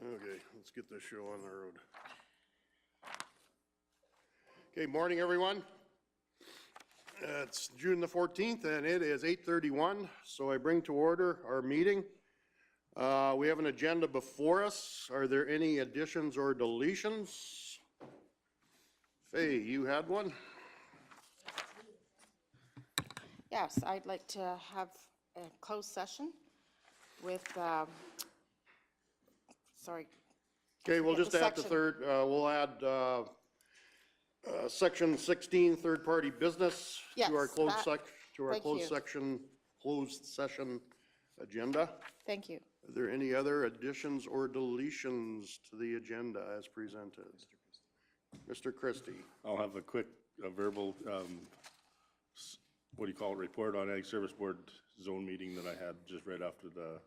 Okay, let's get this show on the road. Okay, morning everyone. It's June the 14th and it is 8:31, so I bring to order our meeting. We have an agenda before us. Are there any additions or deletions? Faye, you had one? Yes, I'd like to have a closed session with, sorry. Okay, we'll just add the third, we'll add section 16, third-party business to our closed closed session agenda. Thank you. Are there any other additions or deletions to the agenda as presented? Mr. Christie. I'll have a quick verbal, what do you call it, report on Ag Service Board zone meeting that I had just right after the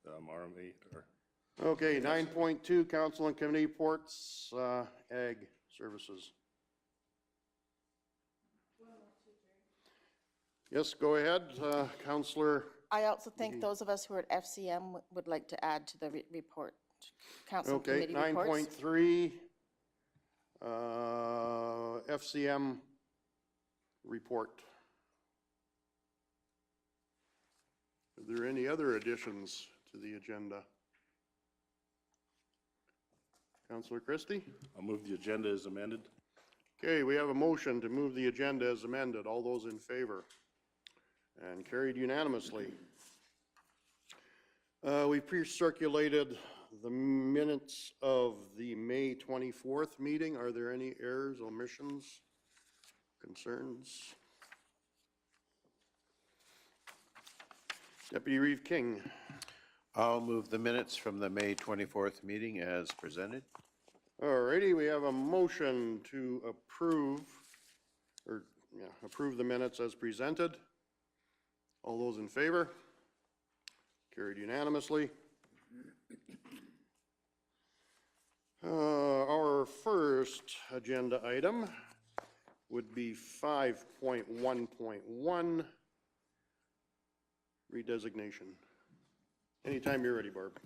RMA. Okay, 9.2, Council and Committee reports, Ag Services. Yes, go ahead, Councillor. I also think those of us who are at FCM would like to add to the report. Council Okay, Committee reports. 9.3, FCM report. Are there any other additions to the agenda? Councillor Christie? I'll move the agenda as amended. Okay, we have a motion to move the agenda as amended. All those in favor? And carried unanimously. We pre-circulated the minutes of the May 24th meeting. Are there any errors, omissions, concerns? Deputy Reeve King. I'll move the minutes from the May 24th meeting as presented. All righty, we have a motion to approve the minutes as presented. All those in favor? Carried unanimously. Our first agenda item would be 5.1.1, redesignation. Anytime you're ready, Barb.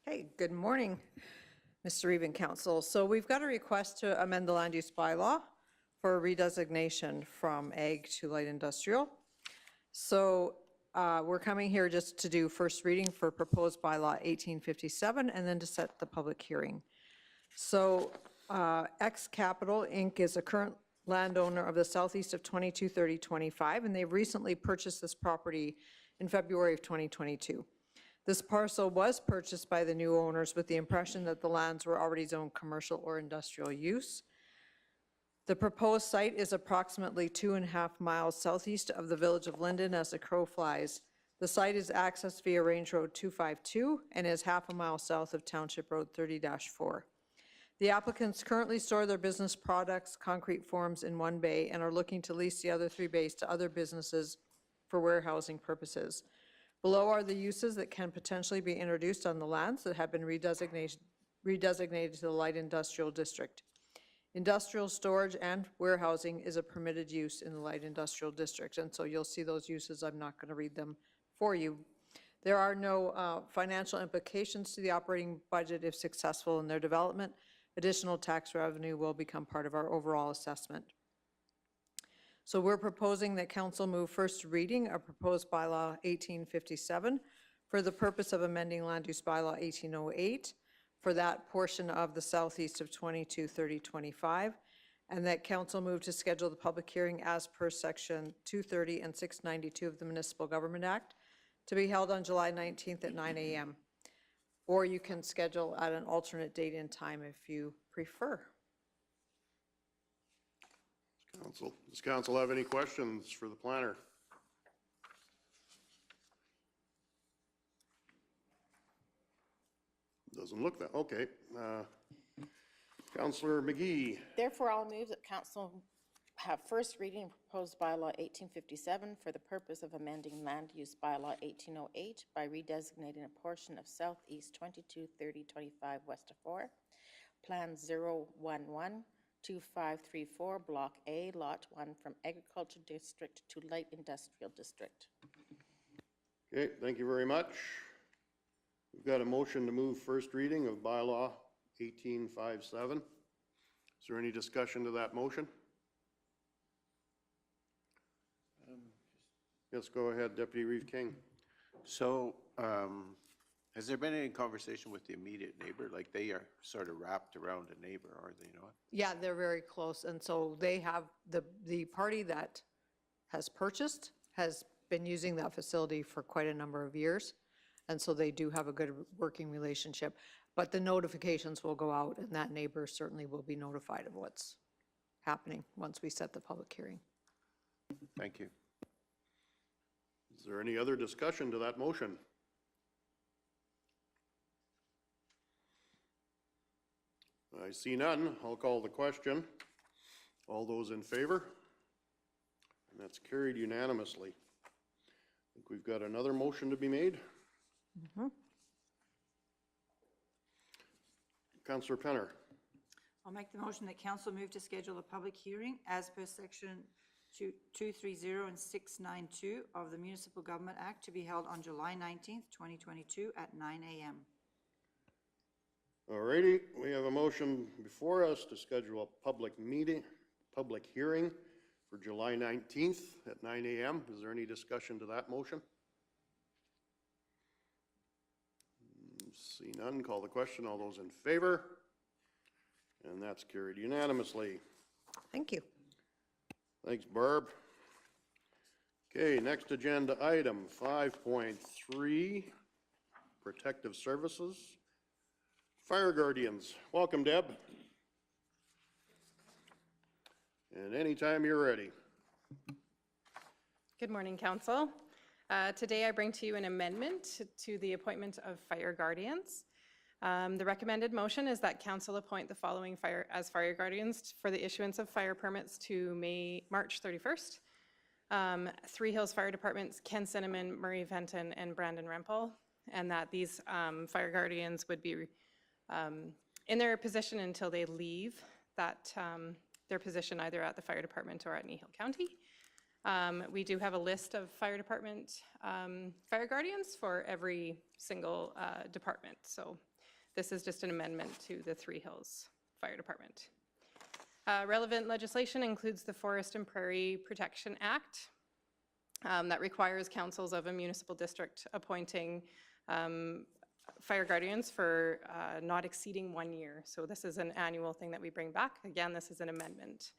Hey, good morning, Mr. Reeve and Council. So we've got a request to amend the land use bylaw for redesignation from ag to light industrial. So we're coming here just to do first reading for proposed bylaw 1857 and then to set the public hearing. So X Capital Inc. is a current landowner of the southeast of 223025, and they've recently purchased this property in February of 2022. This parcel was purchased by the new owners with the impression that the lands were already zoned commercial or industrial use. The proposed site is approximately 2.5 miles southeast of the village of Linden as the crow flies. The site is accessed via Range Road 252 and is 1/2 mile south of Township Road 30-4. The applicants currently store their business products, concrete forms in one bay and are looking to lease the other 3 bays to other businesses for warehousing purposes. Below are the uses that can potentially be introduced on the lands that have been redesignated to the light industrial district. Industrial storage and warehousing is a permitted use in the light industrial district, and so you'll see those uses. I'm not going to read them for you. There are no financial implications to the operating budget if successful in their development. Additional tax revenue will become part of our overall assessment. So we're proposing that council move first reading of proposed bylaw 1857 for the purpose of amending land use bylaw 1808 for that portion of the southeast of 223025, and that council move to schedule the public hearing as per section 230 and 692 of the Municipal Government Act to be held on July 19th at 9 a.m. Or you can schedule at an alternate date and time if you prefer. Does council have any questions for the planner? Doesn't look that, okay. Councillor McGee. Therefore, I'll move that council have first reading of proposed bylaw 1857 for the purpose of amending land use bylaw 1808 by redesignating a portion of southeast 223025 west of 4, plan 0112534, block A, lot 1, from agriculture district to light industrial district. Okay, thank you very much. We've got a motion to move first reading of bylaw 1857. Is there any discussion to that motion? Yes, go ahead, Deputy Reeve King. So, has there been any conversation with the immediate neighbor? Like, they are sort of wrapped around a neighbor, are they not? Yeah, they're very close, and so they have, the party that has purchased has been using that facility for quite a number of years, and so they do have a good working relationship. But the notifications will go out, and that neighbor certainly will be notified of what's happening once we set the public hearing. Thank you. Is there any other discussion to that motion? I see none. I'll call the question. All those in favor? And that's carried unanimously. I think we've got another motion to be made. Councillor Penner. I'll make the motion that council move to schedule a public hearing as per section 230 and 692 of the Municipal Government Act to be held on July 19th, 2022 at 9 a.m. All righty, we have a motion before us to schedule a public hearing for July 19th at 9 a.m. Is there any discussion to that motion? See none, call the question. All those in favor? And that's carried unanimously. Thank you. Thanks, Barb. Okay, next agenda item, 5.3, Protective Services. Fire Guardians. Welcome, Deb. And anytime you're ready. Good morning, Council. Today I bring to you an amendment to the appointment of fire guardians. The recommended motion is that Council appoint the following fire guardians for the issuance of fire permits to March 31st. Three Hills Fire Departments, Ken Cinnamon, Murray Fenton, and Brandon Rempel, and that these fire guardians would be in their position until they leave their position either at the fire department or at Kneehill County. We do have a list of fire department fire guardians for every single department. So this is just an amendment to the Three Hills Fire Department. Relevant legislation includes the Forest and Prairie Protection Act that requires councils of a municipal district appointing fire guardians for not exceeding 1 year. So this is an annual thing that we bring back. Again, this is an amendment.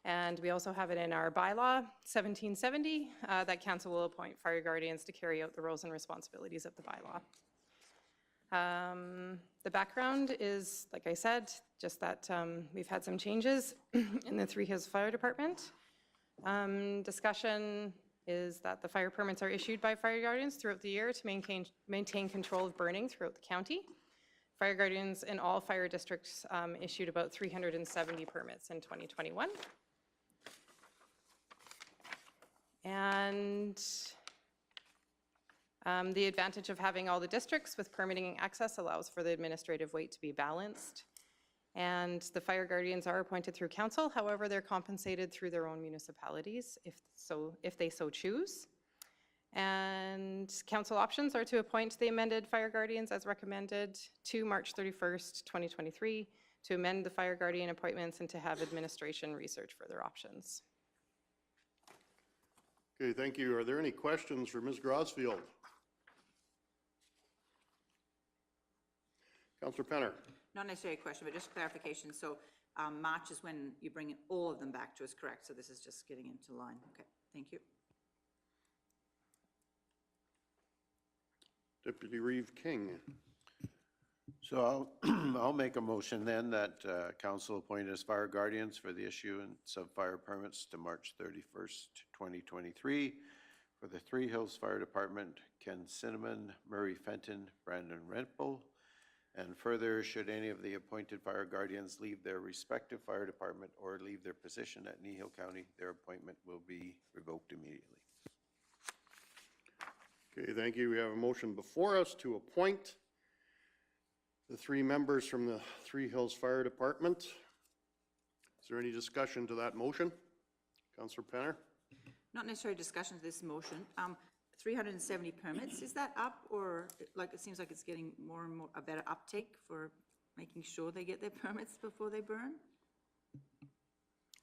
And we also have it in our bylaw, 1770, that council will appoint fire guardians to carry out the roles and responsibilities of the bylaw. The background is, like I said, just that we've had some changes in the Three Hills Fire Department. Discussion is that the fire permits are issued by fire guardians throughout the year to maintain control of burning throughout the county. Fire guardians in all fire districts issued about 370 permits in 2021. And the advantage of having all the districts with permitting access allows for the administrative weight to be balanced. And the fire guardians are appointed through council. However, they're compensated through their own municipalities if they so choose. And council options are to appoint the amended fire guardians as recommended to March 31st, 2023, to amend the fire guardian appointments and to have administration research further options. Okay, thank you. Are there any questions for Ms. Grosfield? Councillor Penner. Not necessarily a question, but just clarification. So March is when you bring all of them back to us, correct? So this is just getting into line. Okay, thank you. Deputy Reeve King. So I'll make a motion then that council appoint as fire guardians for the issuance of fire permits to March 31st, 2023 for the Three Hills Fire Department, Ken Cinnamon, Murray Fenton, Brandon Rempel, and further, should any of the appointed fire guardians leave their respective fire department or leave their position at Kneehill County, their appointment will be revoked immediately. Okay, thank you. We have a motion before us to appoint the 3 members from the Three Hills Fire Department. Is there any discussion to that motion? Councillor Penner? Not necessarily discussion to this motion. 370 permits. Is that up, or like, it seems like it's getting more and more, a better uptake for making sure they get their permits before they burn?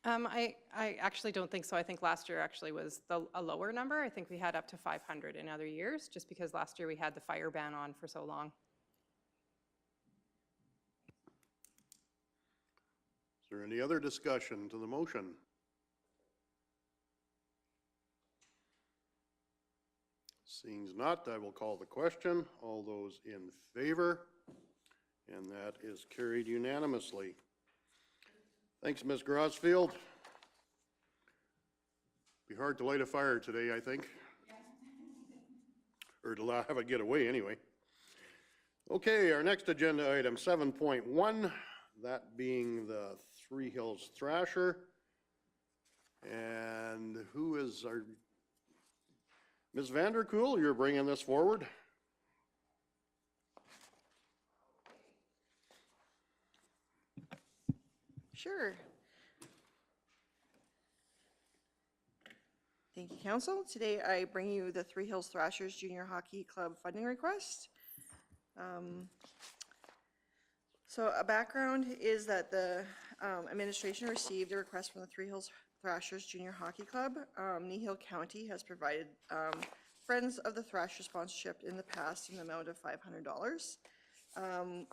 I actually don't think so. I think last year actually was a lower number. I think we had up to 500 in other years, just because last year we had the fire ban on for so long. Is there any other discussion to the motion? Seeing as not, I will call the question. All those in favor? And that is carried unanimously. Thanks, Ms. Grosfield. Be hard to light a fire today, I think. Or to have it get away anyway. Okay, our next agenda item, 7.1, that being the Three Hills Thrasher. And who is our, Ms. Vanderkool, you're bringing this forward? Sure. Thank you, Council. Today I bring you the Three Hills Thrashers Junior Hockey Club funding request. So a background is that the administration received a request from the Three Hills Thrashers Junior Hockey Club. Kneehill County has provided Friends of the Thrasher sponsorship in the past in the amount of $500.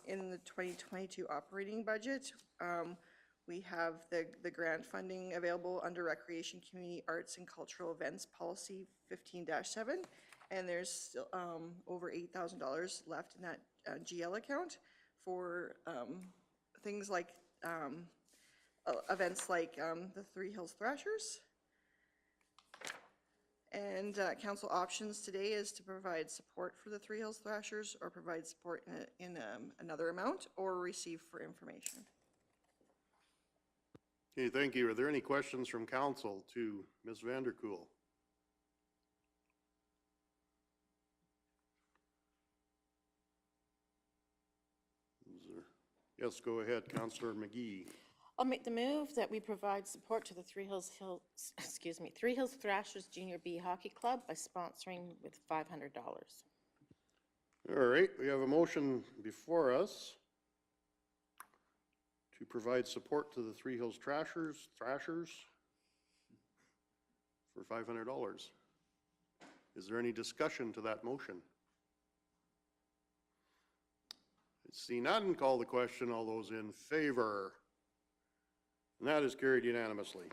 In the 2022 operating budget, we have the grant funding available under Recreation, Community Arts and Cultural Events Policy 15-7, and there's still over $8,000 left in that GL account for things like events like the Three Hills Thrashers. And council options today is to provide support for the Three Hills Thrashers, or provide support in another amount, or receive for information. Okay, thank you. Are there any questions from council to Ms. Vanderkool? Yes, go ahead, Councillor McGee. I'll make the move that we provide support to the Three Hills Thrashers Junior B Hockey Club by sponsoring with $500. All right, we have a motion before us to provide support to the Three Hills Thrashers for $500. Is there any discussion to that motion? See none, call the question. All those in favor? And that is carried unanimously.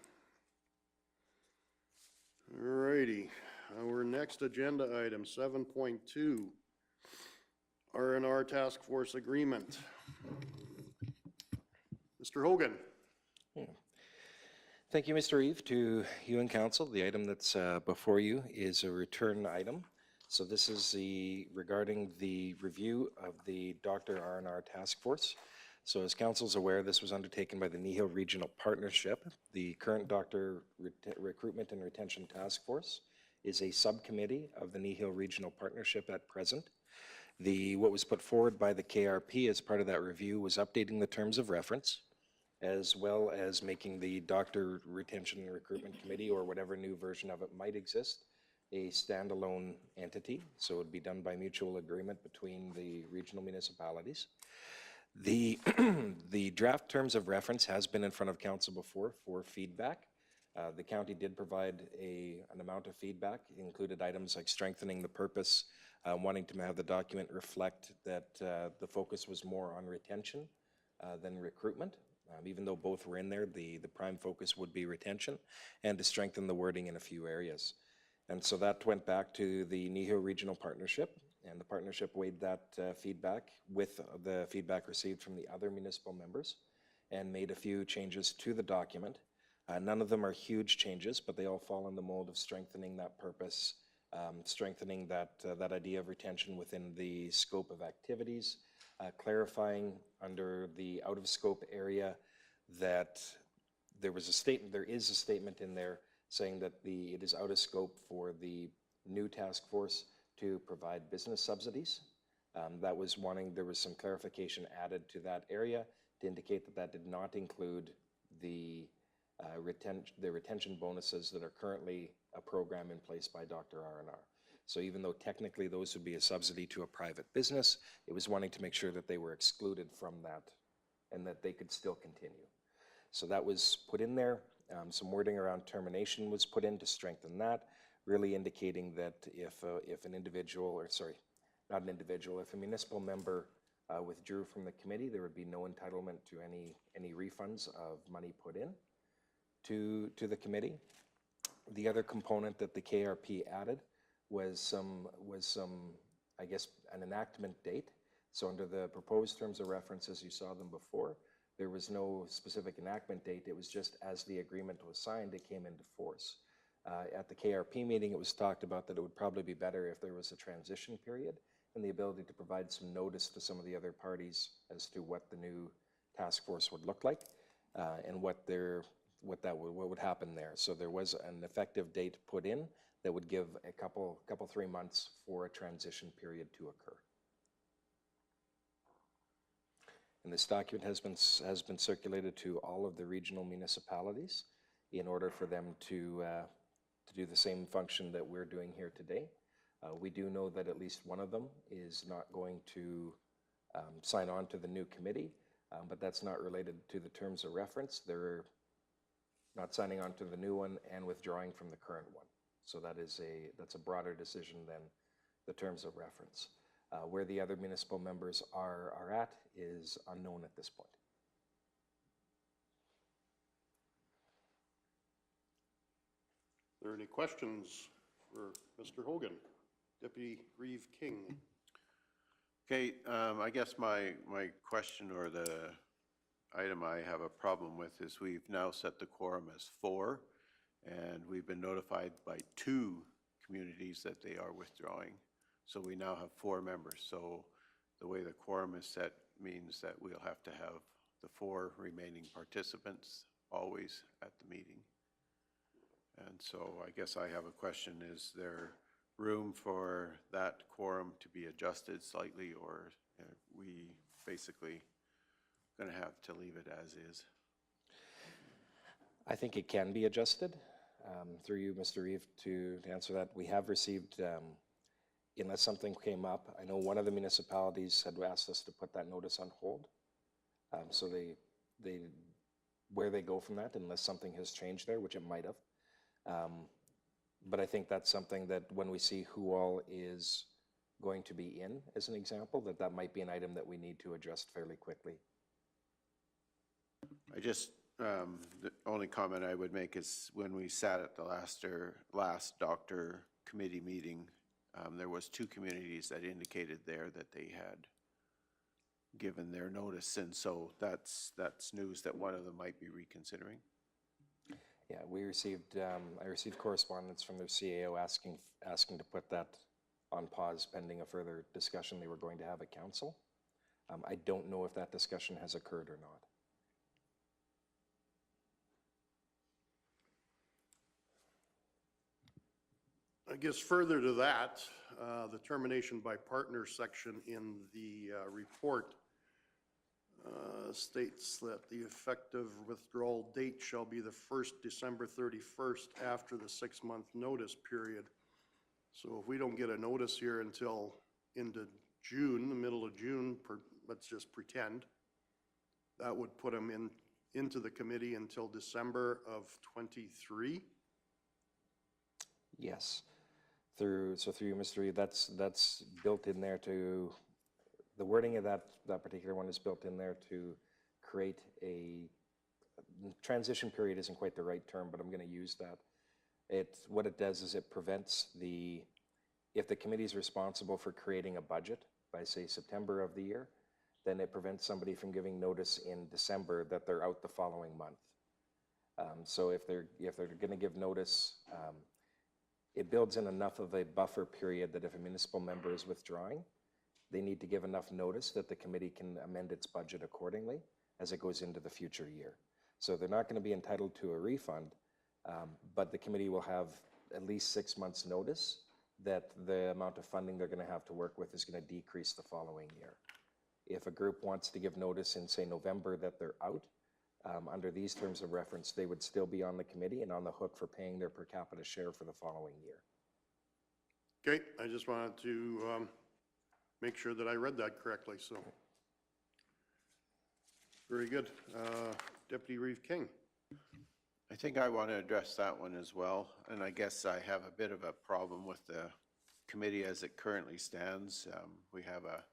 All righty, our next agenda item, 7.2, R&R Task Force Agreement. Mr. Hogan. Thank you, Mr. Eve. To you and council, the item that's before you is a return item. So this is regarding the review of the Dr. R&R Task Force. So as council's aware, this was undertaken by the Kneehill Regional Partnership. The current Doctor Recruitment and Retention Task Force is a subcommittee of the Kneehill Regional Partnership at present. What was put forward by the KRP as part of that review was updating the terms of reference, as well as making the Doctor Retention and Recruitment Committee, or whatever new version of it might exist, a standalone entity. So it would be done by mutual agreement between the regional municipalities. The draft terms of reference has been in front of council before for feedback. The county did provide an amount of feedback. It included items like strengthening the purpose, wanting to have the document reflect that the focus was more on retention than recruitment. Even though both were in there, the prime focus would be retention, and to strengthen the wording in a few areas. And so that went back to the Kneehill Regional Partnership, and the partnership weighed that feedback with the feedback received from the other municipal members and made a few changes to the document. None of them are huge changes, but they all fall in the mold of strengthening that purpose, strengthening that idea of retention within the scope of activities, clarifying under the out-of-scope area that there is a statement in there saying that it is out of scope for the new task force to provide business subsidies. There was some clarification added to that area to indicate that did not include the retention bonuses that are currently a program in place by Dr. R&R. So even though technically those would be a subsidy to a private business, it was wanting to make sure that they were excluded from that and that they could still continue. So that was put in there. Some wording around termination was put in to strengthen that, really indicating that if an individual, or sorry, not an individual, if a municipal member withdrew from the committee, there would be no entitlement to any refunds of money put in to the committee. The other component that the KRP added was some, I guess, an enactment date. So under the proposed terms of reference, as you saw them before, there was no specific enactment date. It was just as the agreement was signed, it came into force. At the KRP meeting, it was talked about that it would probably be better if there was a transition period and the ability to provide some notice to some of the other parties as to what the new task force would look like and what would happen there. So there was an effective date put in that would give a couple 3 months for a transition period to occur. And this document has been circulated to all of the regional municipalities in order for them to do the same function that we're doing here today. We do know that at least one of them is not going to sign on to the new committee, but that's not related to the terms of reference. They're not signing on to the new one and withdrawing from the current one. So that's a broader decision than the terms of reference. Where the other municipal members are at is unknown at this point. Are there any questions for Mr. Hogan? Deputy Reeve King. Okay, I guess my question or the item I have a problem with is we've now set the quorum as 4, and we've been notified by 2 communities that they are withdrawing. So we now have 4 members. So the way the quorum is set means that we'll have to have the 4 remaining participants always at the meeting. And so I guess I have a question, is there room for that quorum to be adjusted slightly, or are we basically going to have to leave it as is? I think it can be adjusted. Through you, Mr. Reeve, to answer that, we have received, unless something came up, I know one of the municipalities had asked us to put that notice on hold. So where they go from that, unless something has changed there, which it might have. But I think that's something that when we see who all is going to be in, as an example, that might be an item that we need to adjust fairly quickly. I just, the only comment I would make is when we sat at the last doctor committee meeting, there was 2 communities that indicated there that they had given their notice, and so that's news that one of them might be reconsidering. Yeah, I received correspondence from their CAO asking to put that on pause pending a further discussion they were going to have at council. I don't know if that discussion has occurred or not. I guess further to that, the termination by partner section in the report states that the effective withdrawal date shall be the first December 31st after the 6-month notice period. So if we don't get a notice here until into June, the middle of June, let's just pretend, that would put them into the committee until December of 23. Yes. Through you, Mr. Reeve, that's built in there to, the wording of that particular one is built in there to create a transition period. Isn't quite the right term, but I'm going to use that. What it does is it prevents if the committee is responsible for creating a budget by, say, September of the year, then it prevents somebody from giving notice in December that they're out the following month. So if they're going to give notice, it builds in enough of a buffer period that if a municipal member is withdrawing, they need to give enough notice that the committee can amend its budget accordingly as it goes into the future year. So they're not going to be entitled to a refund, but the committee will have at least 6 months' notice that the amount of funding they're going to have to work with is going to decrease the following year. If a group wants to give notice in, say, November that they're out, under these terms of reference, they would still be on the committee and on the hook for paying their per capita share for the following year. Okay, I just wanted to make sure that I read that correctly, so. Very good. Deputy Reeve King. I think I want to address that one as well, and I guess I have a bit of a problem with the committee as it currently stands. We have a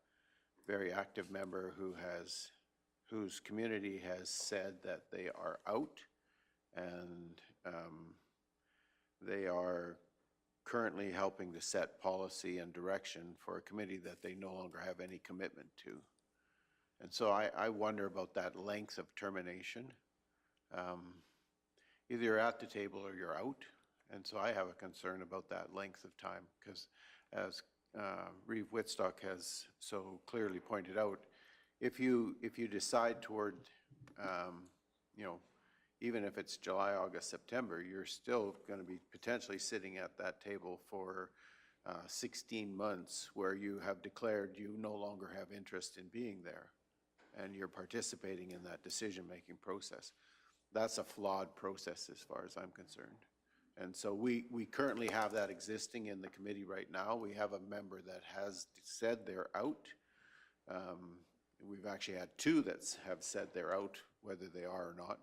very active member whose community has said that they are out, and they are currently helping to set policy and direction for a committee that they no longer have any commitment to. And so I wonder about that length of termination. Either you're at the table or you're out. And so I have a concern about that length of time, because as Reeve Whitstock has so clearly pointed out, if you decide toward, you know, even if it's July, August, September, you're still going to be potentially sitting at that table for 16 months where you have declared you no longer have interest in being there, and you're participating in that decision-making process. That's a flawed process as far as I'm concerned. And so we currently have that existing in the committee right now. We have a member that has said they're out. We've actually had two that have said they're out, whether they are or not.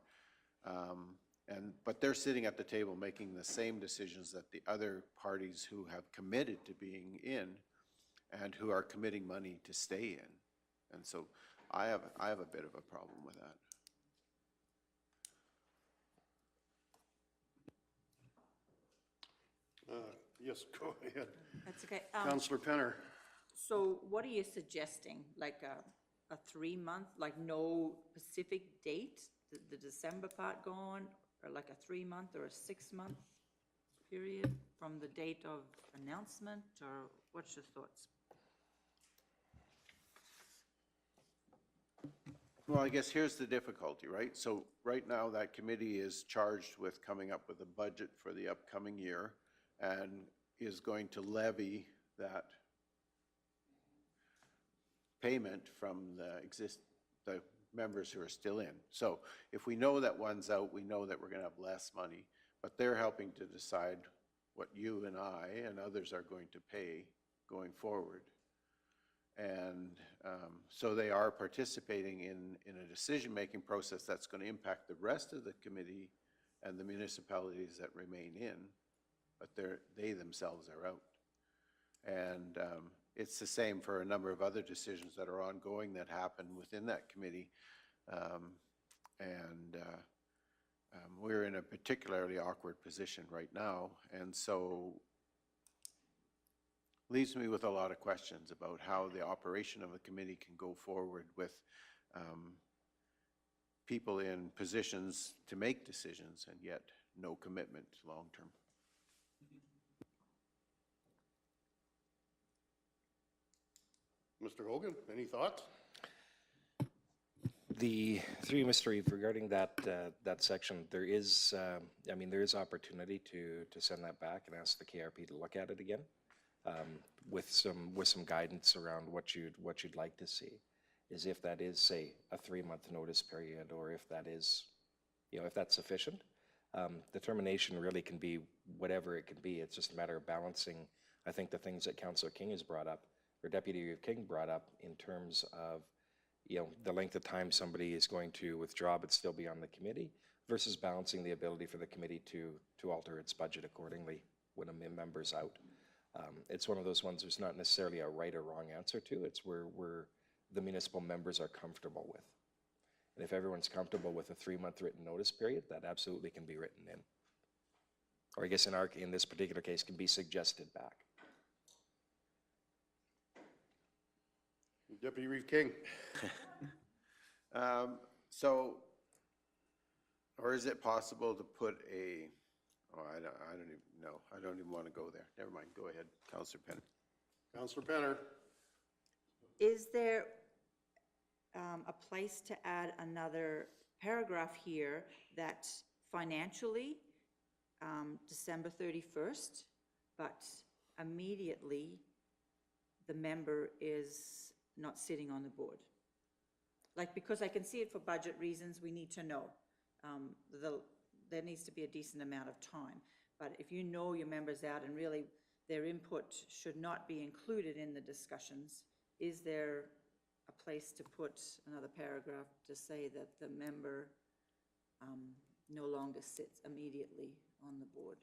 But they're sitting at the table making the same decisions that the other parties who have committed to being in and who are committing money to stay in. And so I have a bit of a problem with that. Yes, go ahead. That's okay. Councillor Penner. So what are you suggesting? Like a 3-month, like no specific date, the December part gone, or like a 3-month or a 6-month period from the date of announcement, or what's your thoughts? Well, I guess here's the difficulty, right? So right now, that committee is charged with coming up with a budget for the upcoming year and is going to levy that payment from the members who are still in. So if we know that one's out, we know that we're going to have less money, but they're helping to decide what you and I and others are going to pay going forward. And so they are participating in a decision-making process that's going to impact the rest of the committee and the municipalities that remain in, but they themselves are out. And it's the same for a number of other decisions that are ongoing that happen within that committee. We're in a particularly awkward position right now, and so leaves me with a lot of questions about how the operation of a committee can go forward with people in positions to make decisions and yet no commitment long-term. Mr. Hogan, any thoughts? Through you, Mr. Reeve, regarding that section, there is, there is opportunity to send that back and ask the KRP to look at it again, with some guidance around what you'd like to see, is if that is, say, a 3-month notice period, or if that is, if that's sufficient. The termination really can be whatever it can be. It's just a matter of balancing, I think, the things that Councillor King has brought up, or Deputy King brought up, in terms of, the length of time somebody is going to withdraw but still be on the committee, versus balancing the ability for the committee to alter its budget accordingly when a member's out. It's one of those ones there's not necessarily a right or wrong answer to. It's where the municipal members are comfortable with. And if everyone's comfortable with a 3-month written notice period, that absolutely can be written in. Or I guess in this particular case, can be suggested back. Deputy Reeve King. Or is it possible to put I don't even know. I don't even want to go there. Never mind. Go ahead, Councillor Penner. Councillor Penner. Is there a place to add another paragraph here that financially, December 31st, but immediately the member is not sitting on the board? Like, because I can see it for budget reasons, we need to know. There needs to be a decent amount of time. But if you know your member's out and really their input should not be included in the discussions. Is there a place to put another paragraph to say that the member no longer sits immediately on the board?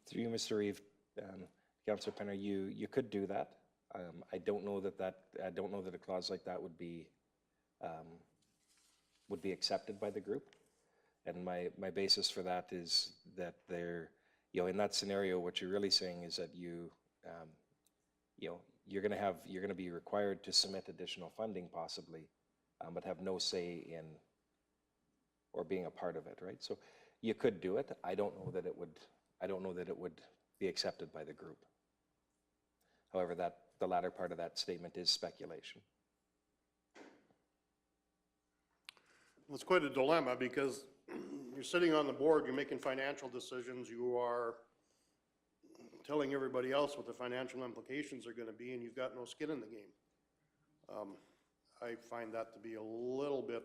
Through you, Mr. Reeve, Councillor Penner, you could do that. I don't know that a clause like that would be accepted by the group. And my basis for that is that in that scenario, what you're really saying is that you're going to be required to submit additional funding possibly, but have no say in or being a part of it, right? So you could do it. I don't know that it would be accepted by the group. However, the latter part of that statement is speculation. Well, it's quite a dilemma because you're sitting on the board, you're making financial decisions, you are telling everybody else what the financial implications are going to be, and you've got no skin in the game. I find that to be a little bit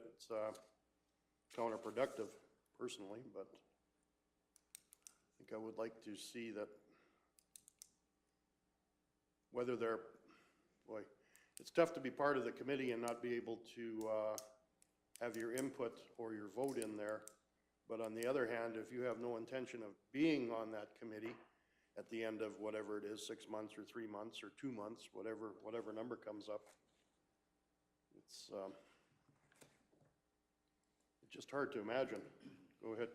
counterproductive personally, but I think I would like to see that whether they're, boy, it's tough to be part of the committee and not be able to have your input or your vote in there. But on the other hand, if you have no intention of being on that committee at the end of whatever it is, 6 months or 3 months or 2 months, whatever number comes up, it's just hard to imagine. Go ahead,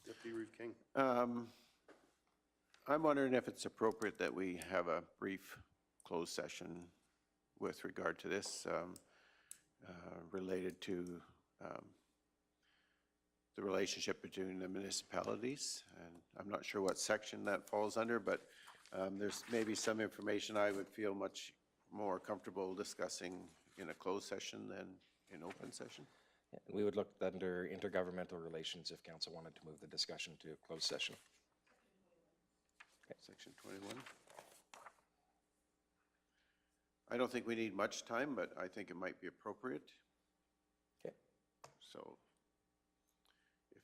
Deputy Reeve King. I'm wondering if it's appropriate that we have a brief closed session with regard to this related to the relationship between the municipalities. And I'm not sure what section that falls under, but there's maybe some information I would feel much more comfortable discussing in a closed session than in open session. We would look under intergovernmental relations if council wanted to move the discussion to a closed session. Okay. Section 21. I don't think we need much time, but I think it might be appropriate. Okay. So if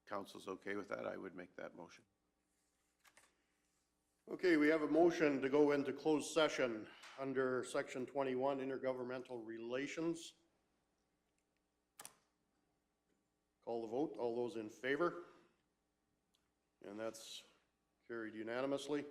council's okay with that, I would make that motion. Okay, we have a motion to go into closed session under Section 21, intergovernmental relations. Call the vote. All those in favor? And that's carried unanimously.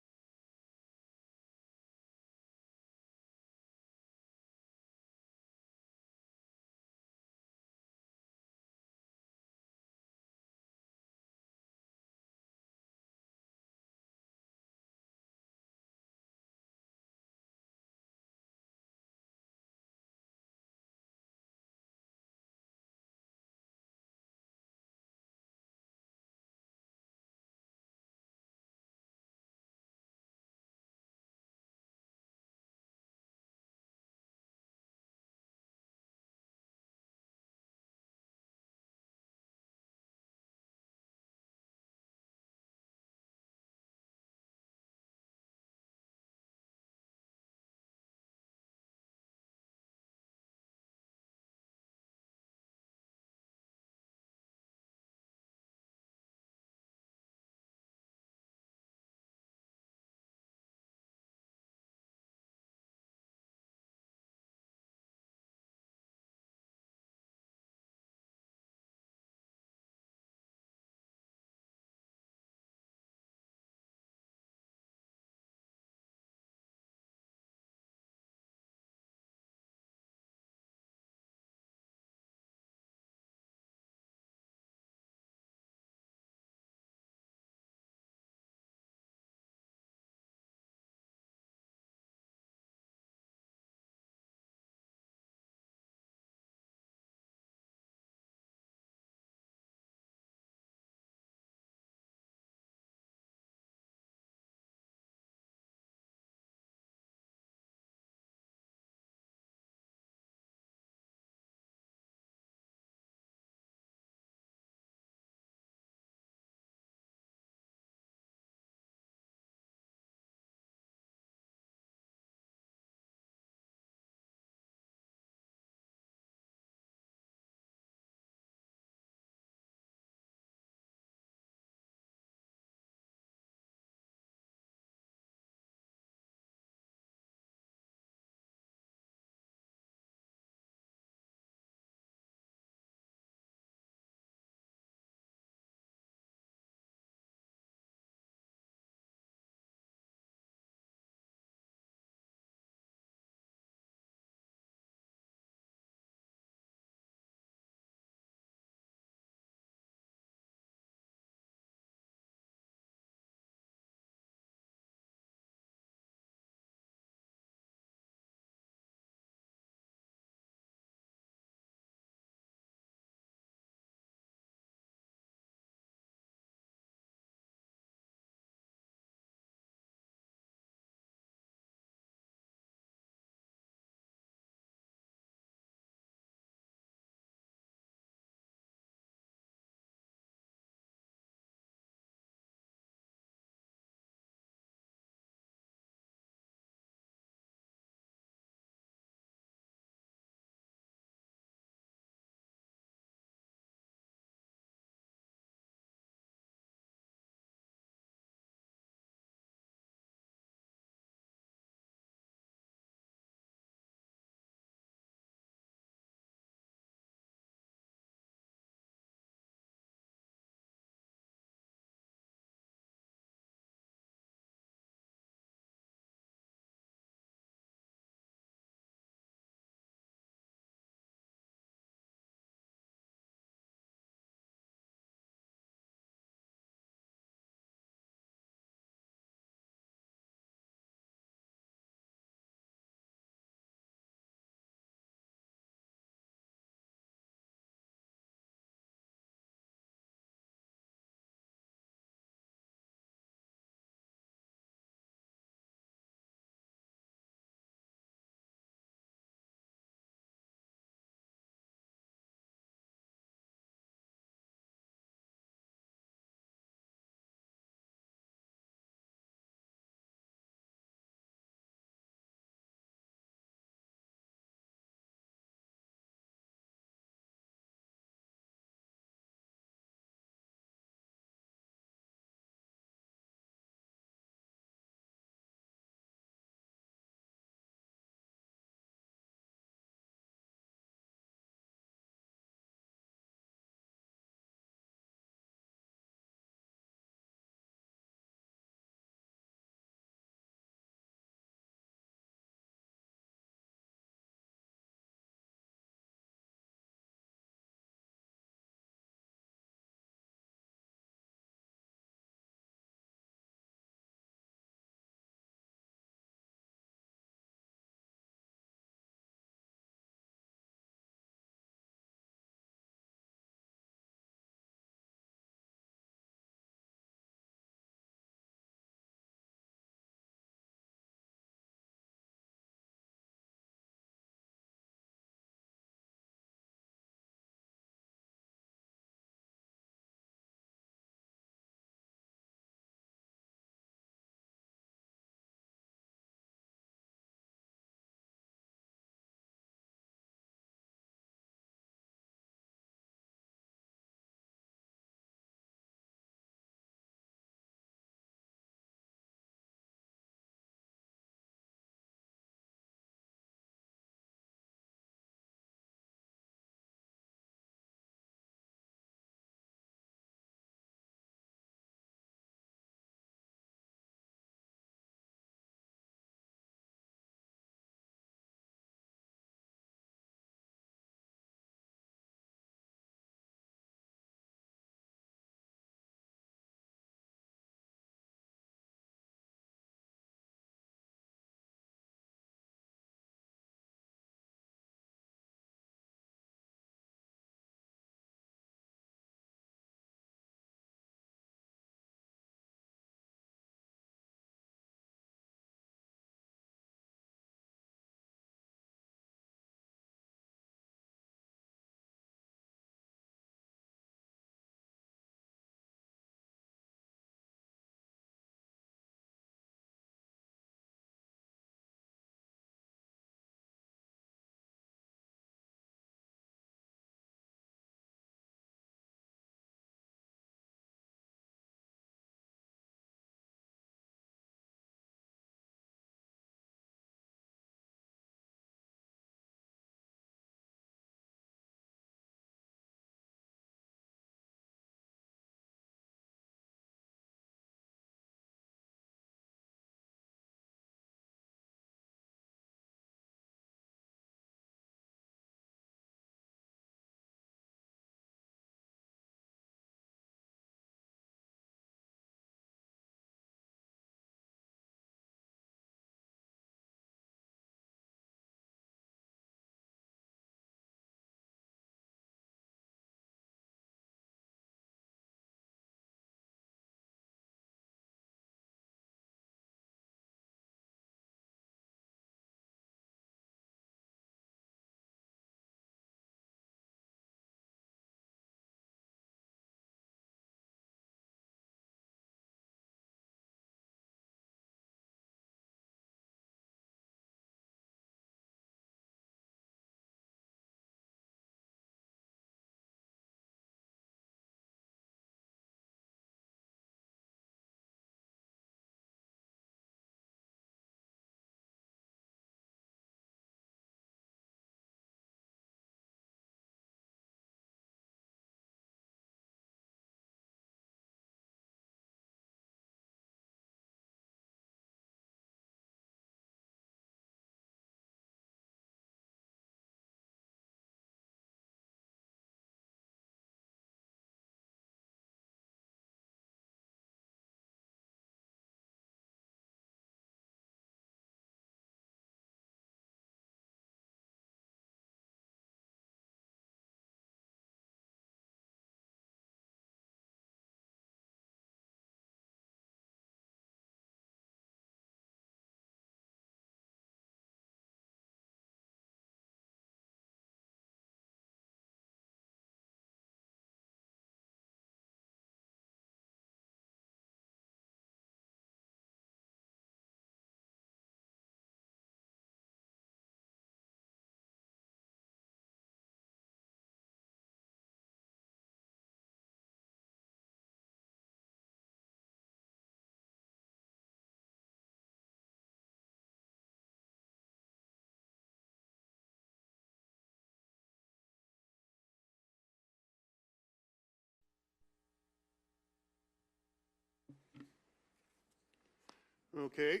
Okay,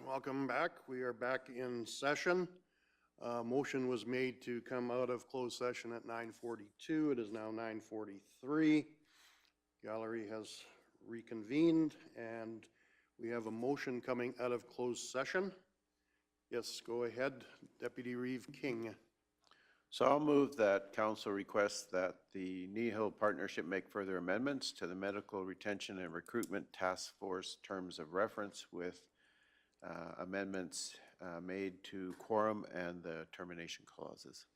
welcome back. We are back in session. Motion was made to come out of closed session at 9:42. It is now 9:43. Gallery has reconvened, and we have a motion coming out of closed session. Yes, go ahead, Deputy Reeve King. So I'll move that council requests that the Kneehill Partnership make further amendments to the Medical Retention and Recruitment Task Force terms of reference with amendments made to quorum and the termination clauses.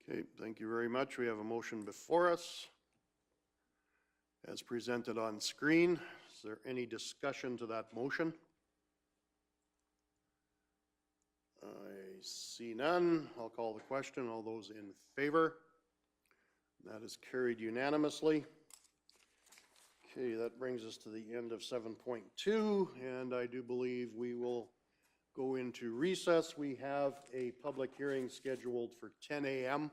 Okay, thank you very much. We have a motion before us as presented on screen. Is there any discussion to that motion? I see none. I'll call the question. All those in favor? That is carried unanimously. Okay, that brings us to the end of 7.2, and I do believe we will go into recess. We have a public hearing scheduled for 10 a.m.,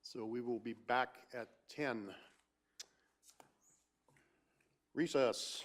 so we will be back at 10. Recess.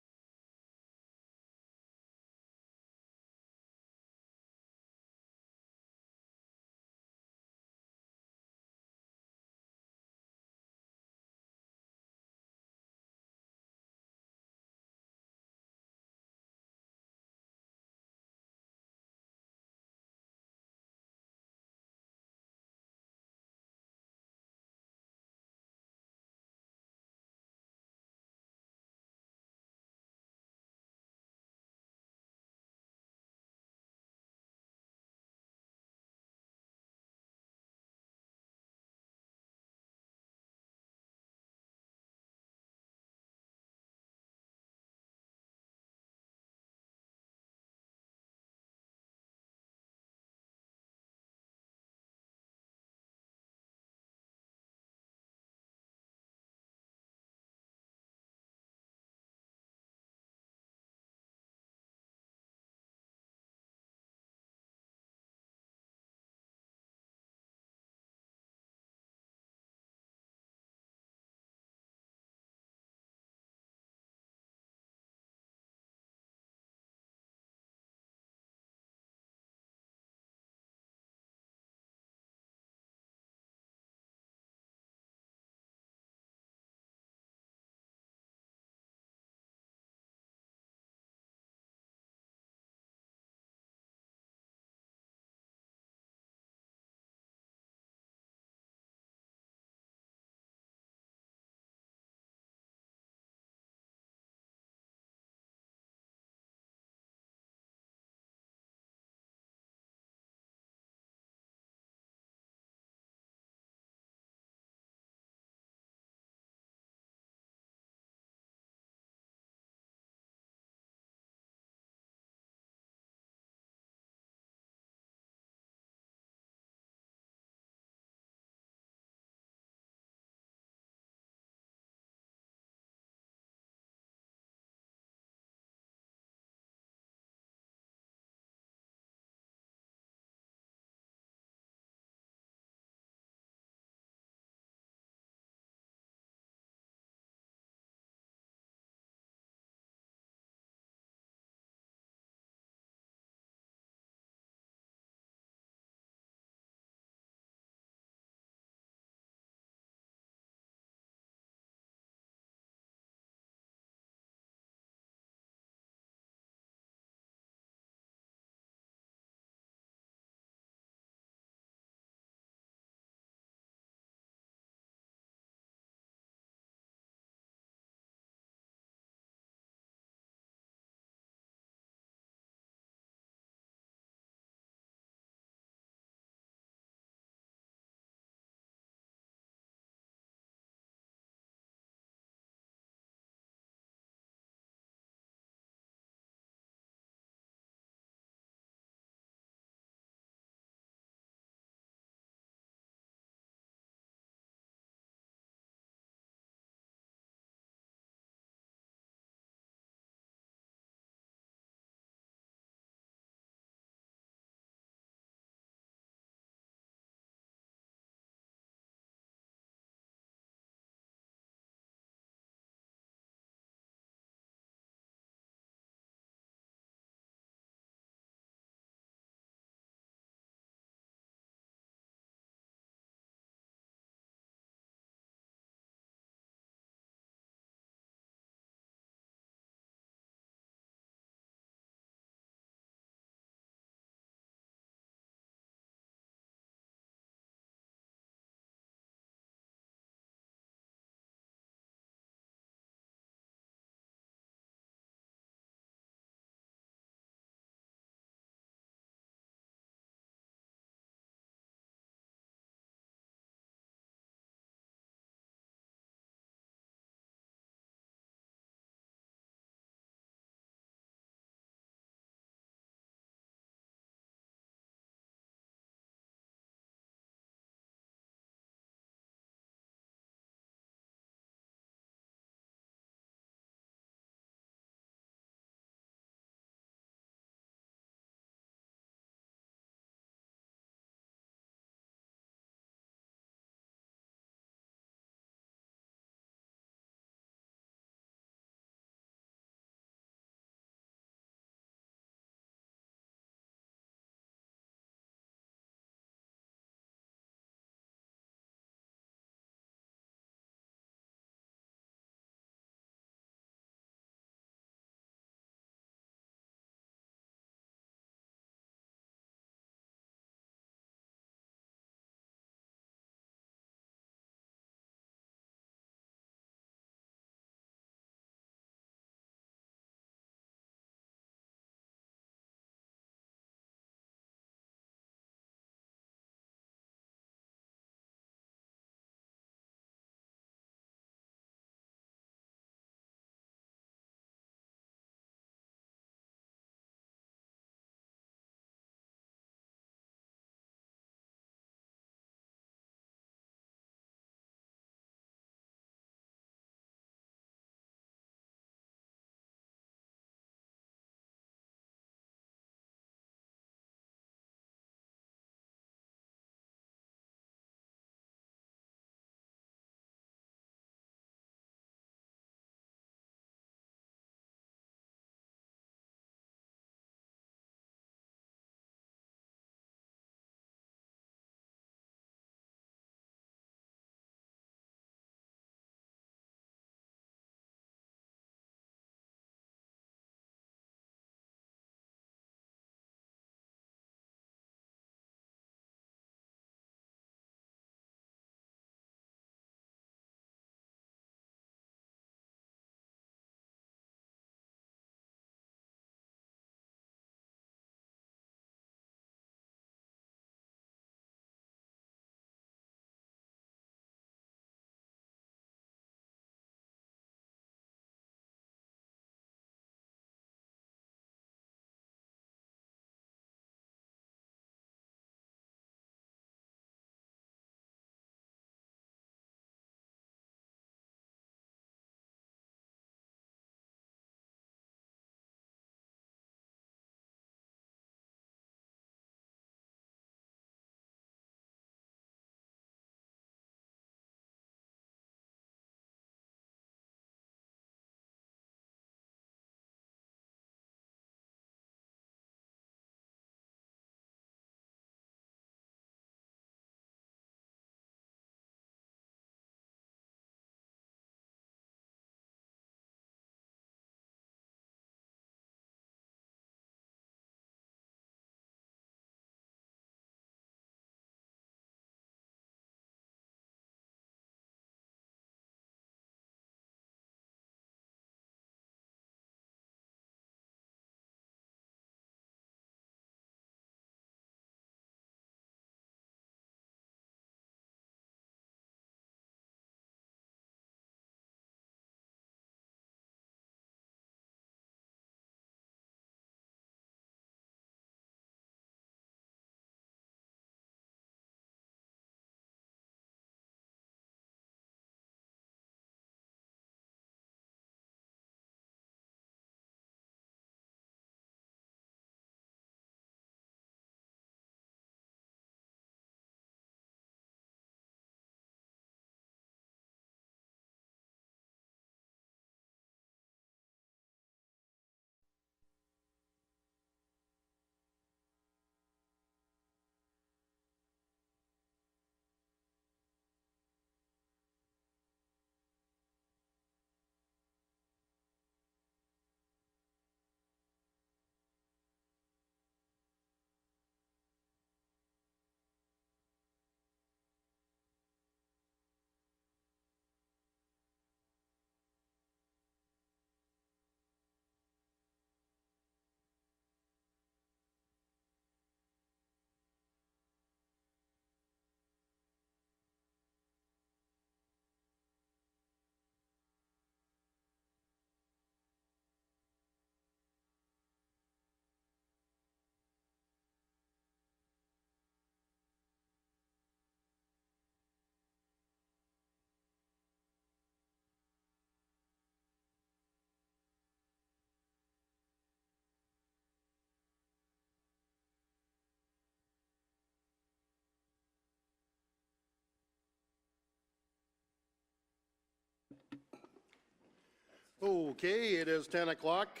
Okay, it is 10 o'clock.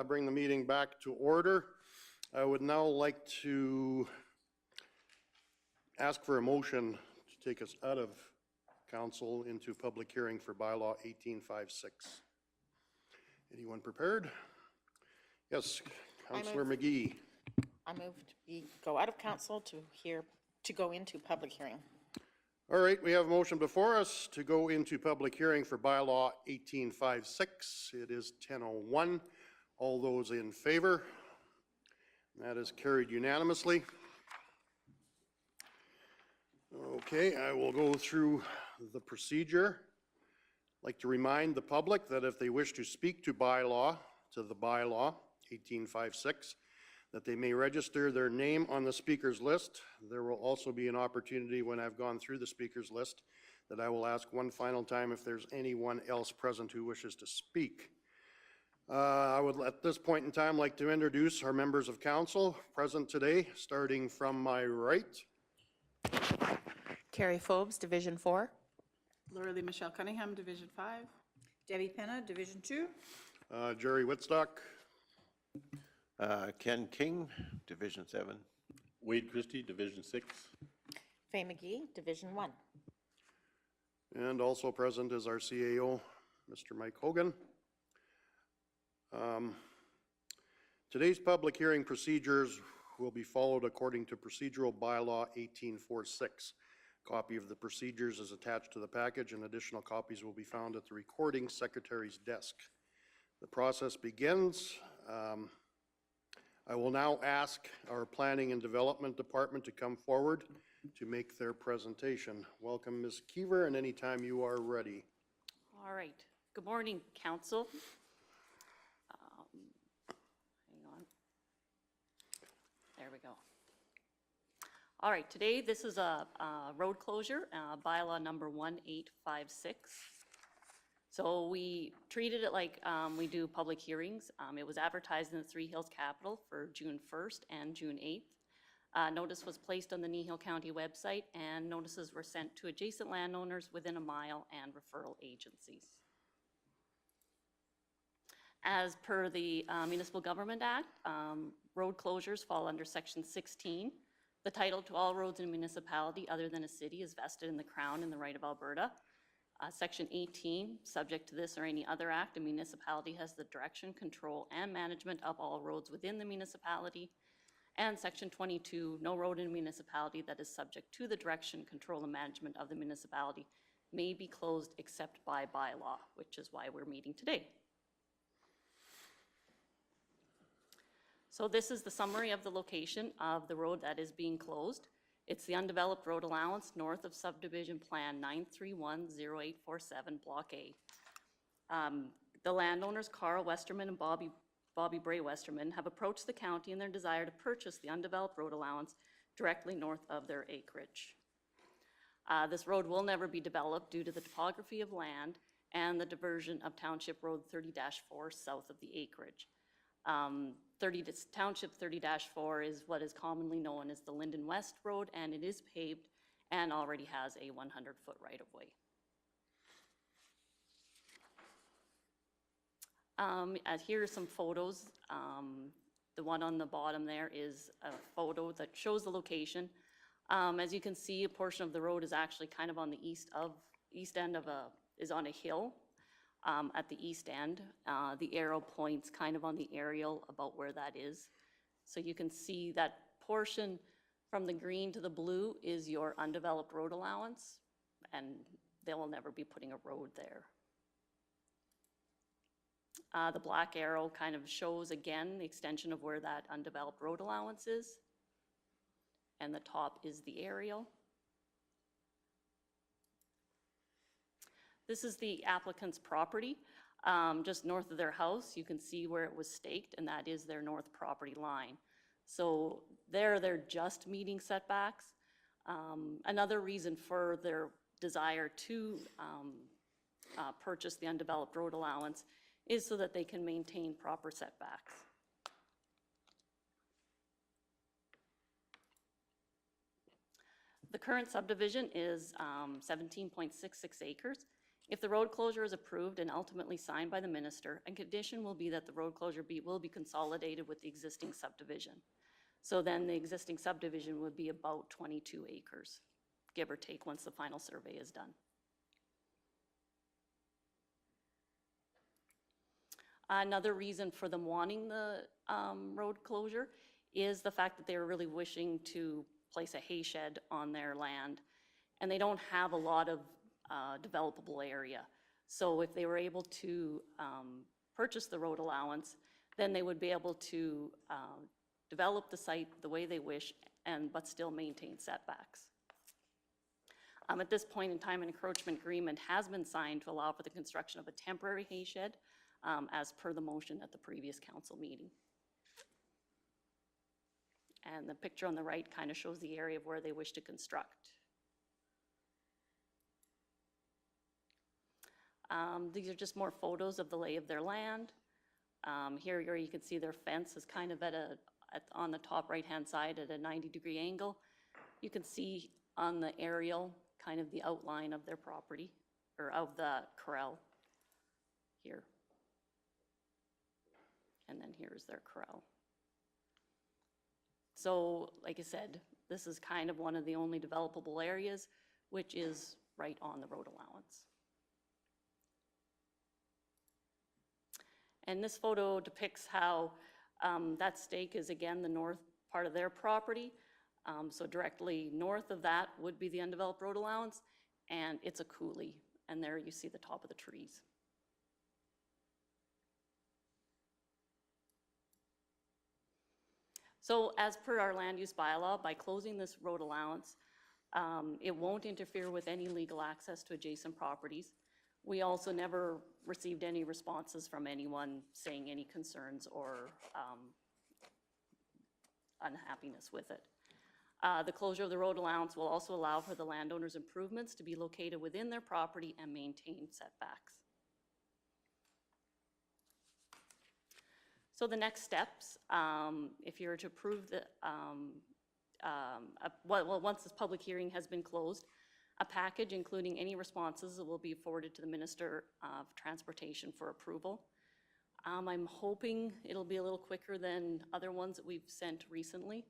Bring the meeting back to order. I would now like to ask for a motion to take us out of council into public hearing for bylaw 1856. Anyone prepared? Yes, Councillor McGee. I moved we go out of council to go into public hearing. All right, we have a motion before us to go into public hearing for bylaw 1856. It is 10:01. All those in favor? That is carried unanimously. Okay, I will go through the procedure. I'd like to remind the public that if they wish to speak to the bylaw 1856, that they may register their name on the speakers list. There will also be an opportunity when I've gone through the speakers list that I will ask one final time if there's anyone else present who wishes to speak. I would at this point in time like to introduce our members of council present today, starting from my right. Carrie Phobes, Division 4. Laura Lee Michelle Cunningham, Division 5. Debbie Penna, Division 2. Jerry Whitstock. Ken King, Division 7. Wade Christie, Division 6. Fay McGee, Division 1. And also present is our CAO, Mr. Mike Hogan. Today's public hearing procedures will be followed according to procedural bylaw 1846. Copy of the procedures is attached to the package, and additional copies will be found at the recording secretary's desk. The process begins. I will now ask our Planning and Development Department to come forward to make their presentation. Welcome, Ms. Keever, and anytime you are ready. All right. Good morning, Council. Hang on. There we go. All right, today this is a road closure, bylaw number 1856. So we treated it like we do public hearings. It was advertised in the Three Hills Capital for June 1st and June 8th. Notice was placed on the Kneehill County website, and notices were sent to adjacent landowners within a mile and referral agencies. As per the Municipal Government Act, road closures fall under Section 16. The title to all roads in a municipality other than a city is vested in the Crown and the right of Alberta. Section 18, subject to this or any other act, a municipality has the direction, control, and management of all roads within the municipality. And Section 22, no road in a municipality that is subject to the direction, control, and management of the municipality may be closed except by bylaw, which is why we're meeting today. So this is the summary of the location of the road that is being closed. It's the undeveloped road allowance north of subdivision plan 9310847 Block A. The landowners, Carl Westerman and Bobby Bray Westerman, have approached the county in their desire to purchase the undeveloped road allowance directly north of their acreage. This road will never be developed due to the topography of land and the diversion of Township Road 30-4 south of the acreage. Township 30-4 is what is commonly known as the Linden West Road, and it is paved and already has a 100-foot right-of-way. Here are some photos. The one on the bottom there is a photo that shows the location. As you can see, a portion of the road is actually kind of on the east end of is on a hill. At the east end. The arrow points kind of on the aerial about where that is. So you can see that portion from the green to the blue is your undeveloped road allowance, and they will never be putting a road there. The black arrow kind of shows again the extension of where that undeveloped road allowance is, and the top is the aerial. This is the applicant's property, just north of their house. You can see where it was staked, and that is their north property line. So they're just meeting setbacks. Another reason for their desire to purchase the undeveloped road allowance is so that they can maintain proper setbacks. The current subdivision is 17.66 acres. If the road closure is approved and ultimately signed by the minister, a condition will be that the road closure will be consolidated with the existing subdivision. So then the existing subdivision would be about 22 acres, give or take, once the final survey is done. Another reason for them wanting the road closure is the fact that they were really wishing to place a hay shed on their land, and they don't have a lot of developable area. So if they were able to purchase the road allowance, then they would be able to develop the site the way they wish, but still maintain setbacks. At this point in time, an encroachment agreement has been signed to allow for the construction of a temporary hay shed, as per the motion at the previous council meeting. And the picture on the right kind of shows the area of where they wish to construct. These are just more photos of the lay of their land. Here you can see their fence is kind of on the top right-hand side at a 90-degree angle. You can see on the aerial kind of the outline of their property, or of the corral here. And then here's their corral. So, like I said, this is kind of one of the only developable areas, which is right on the road allowance. And this photo depicts how that stake is, again, the north part of their property. So directly north of that would be the undeveloped road allowance, and it's a coulee. And there you see the top of the trees. So as per our land use bylaw, by closing this road allowance, it won't interfere with any legal access to adjacent properties. We also never received any responses from anyone saying any concerns or unhappiness with it. The closure of the road allowance will also allow for the landowner's improvements to be located within their property and maintain setbacks. So the next steps, if you were to approve the, once this public hearing has been closed, a package including any responses will be forwarded to the Minister of Transportation for approval. I'm hoping it'll be a little quicker than other ones that we've sent recently,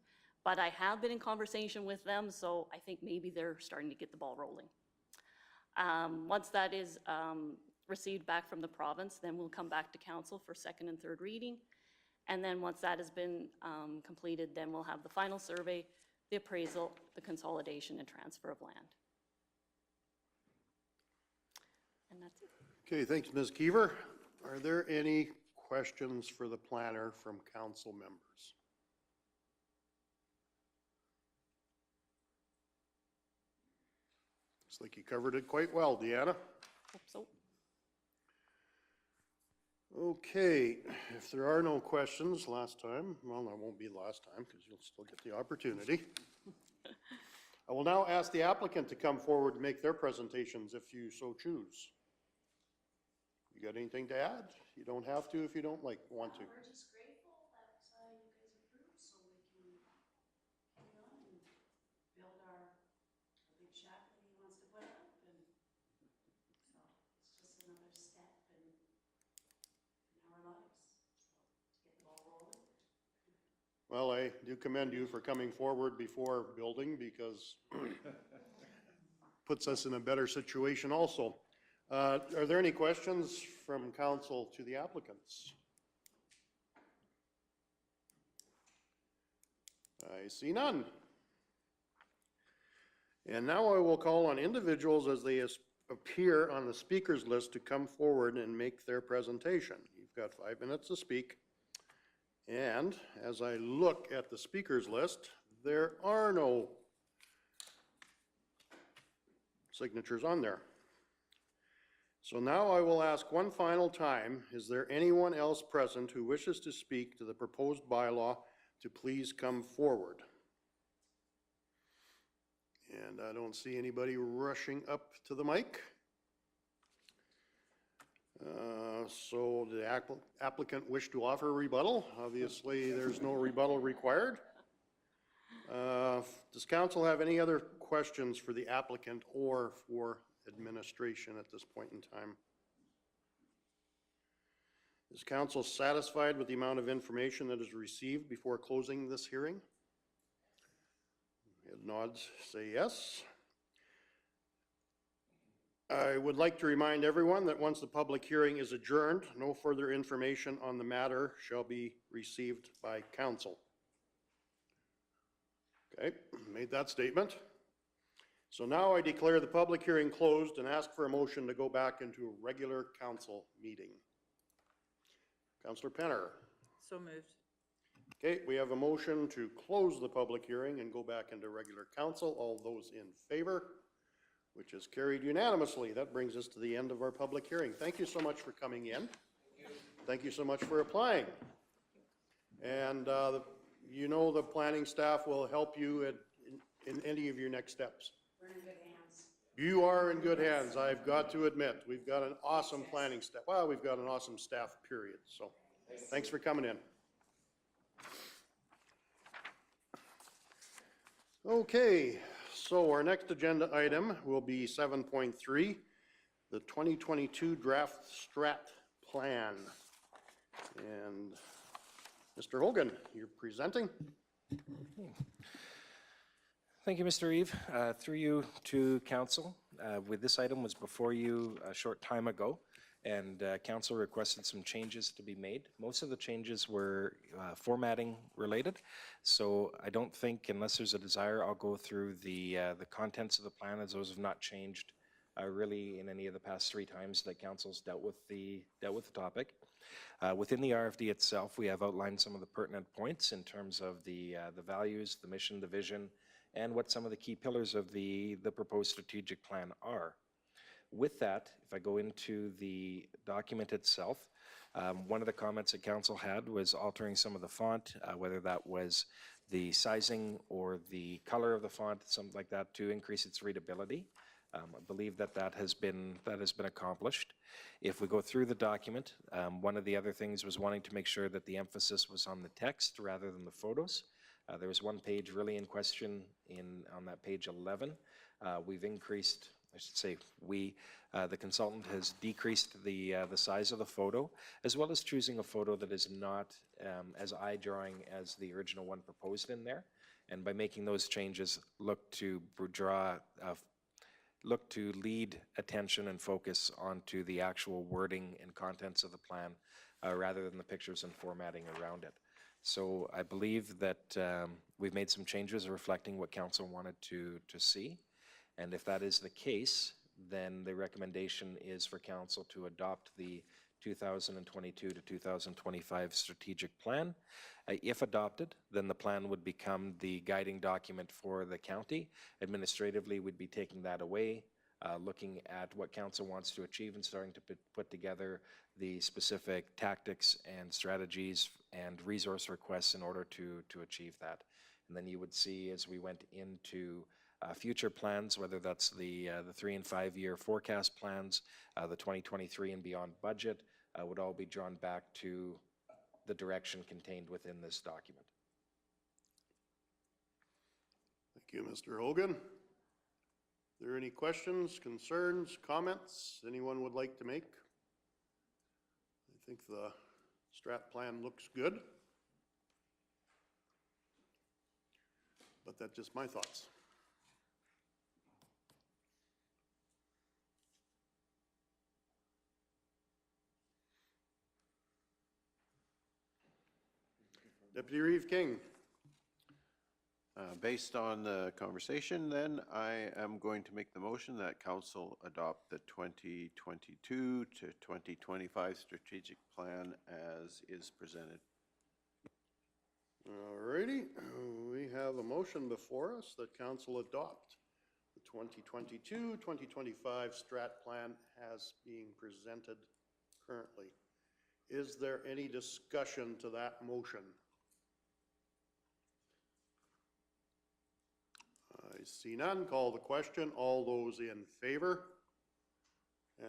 but I have been in conversation with them, so I think maybe they're starting to get the ball rolling. Once that is received back from the province, then we'll come back to council for second and third reading. And then once that has been completed, then we'll have the final survey, the appraisal, the consolidation and transfer of land. And that's it. Okay, thanks, Ms. Keever. Are there any questions for the planner from council members? Looks like you covered it quite well, Deanna. Hope so. Okay, if there are no questions last time, well, that won't be the last time because you'll still get the opportunity. I will now ask the applicant to come forward and make their presentations if you so choose. You got anything to add? You don't have to if you don't want to. We're just grateful that you guys approved so we can carry on and build our big shack that he wants to put up, and so it's just another step in our lives, so to get the ball rolling. Well, I do commend you for coming forward before building because puts us in a better situation also. Are there any questions from council to the applicants? I see none. And now I will call on individuals as they appear on the speakers list to come forward and make their presentation. You've got 5 minutes to speak. And as I look at the speakers list, there are no signatures on there. So now I will ask one final time, is there anyone else present who wishes to speak to the proposed bylaw to please come forward? And I don't see anybody rushing up to the mic. So the applicant wish to offer a rebuttal? Obviously, there's no rebuttal required. Does council have any other questions for the applicant or for administration at this point in time. Is council satisfied with the amount of information that is received before closing this hearing? Head nods, say yes. I would like to remind everyone that once the public hearing is adjourned, no further information on the matter shall be received by council. Okay, made that statement. So now I declare the public hearing closed and ask for a motion to go back into a regular council meeting. Councillor Penner. So moved. Okay, we have a motion to close the public hearing and go back into regular council. All those in favor, which is carried unanimously. That brings us to the end of our public hearing. Thank you so much for coming in. Thank you so much for applying. And you know the planning staff will help you in any of your next steps. We're in good hands. You are in good hands, I've got to admit. We've got an awesome planning staff. Well, we've got an awesome staff, period. So thanks for coming in. Okay, so our next agenda item will be 7.3, the 2022 draft strat plan. And Mr. Hogan, you're presenting. Thank you, Mr. Reeve. Through you to council, with this item was before you a short time ago, and council requested some changes to be made. Most of the changes were formatting related, so I don't think, unless there's a desire, I'll go through the contents of the plan, as those have not changed really in any of the past 3 times that council's dealt with the topic. Within the RFD itself, we have outlined some of the pertinent points in terms of the values, the mission, the vision, and what some of the key pillars of the proposed strategic plan are. With that, if I go into the document itself, one of the comments that council had was altering some of the font, whether that was the sizing or the color of the font, something like that, to increase its readability. I believe that has been accomplished. If we go through the document, one of the other things was wanting to make sure that the emphasis was on the text rather than the photos. There was one page really in question on that page 11. We've increased, I should say, the consultant has decreased the size of the photo, as well as choosing a photo that is not as eye-drawing as the original one proposed in there. And by making those changes, look to lead attention and focus onto the actual wording and contents of the plan, rather than the pictures and formatting around it. So I believe that we've made some changes reflecting what council wanted to see. And if that is the case, then the recommendation is for council to adopt the 2022 to 2025 strategic plan. If adopted, then the plan would become the guiding document for the county. Administratively, we'd be taking that away, looking at what council wants to achieve and starting to put together the specific tactics and strategies and resource requests in order to achieve that. And then you would see, as we went into future plans, whether that's the 3 and 5 year forecast plans, the 2023 and beyond budget, would all be drawn back to the direction contained within this document. Thank you, Mr. Hogan. Are there any questions, concerns, comments anyone would like to make? I think the strat plan looks good, but that's just my thoughts. Deputy Reeve King. Based on the conversation, then, I am going to make the motion that council adopt the 2022 to 2025 strategic plan as is presented. All righty, we have a motion before us that council adopt the 2022-2025 strat plan as being presented currently. Is there any discussion to that motion? I see none. Call the question. All those in favor?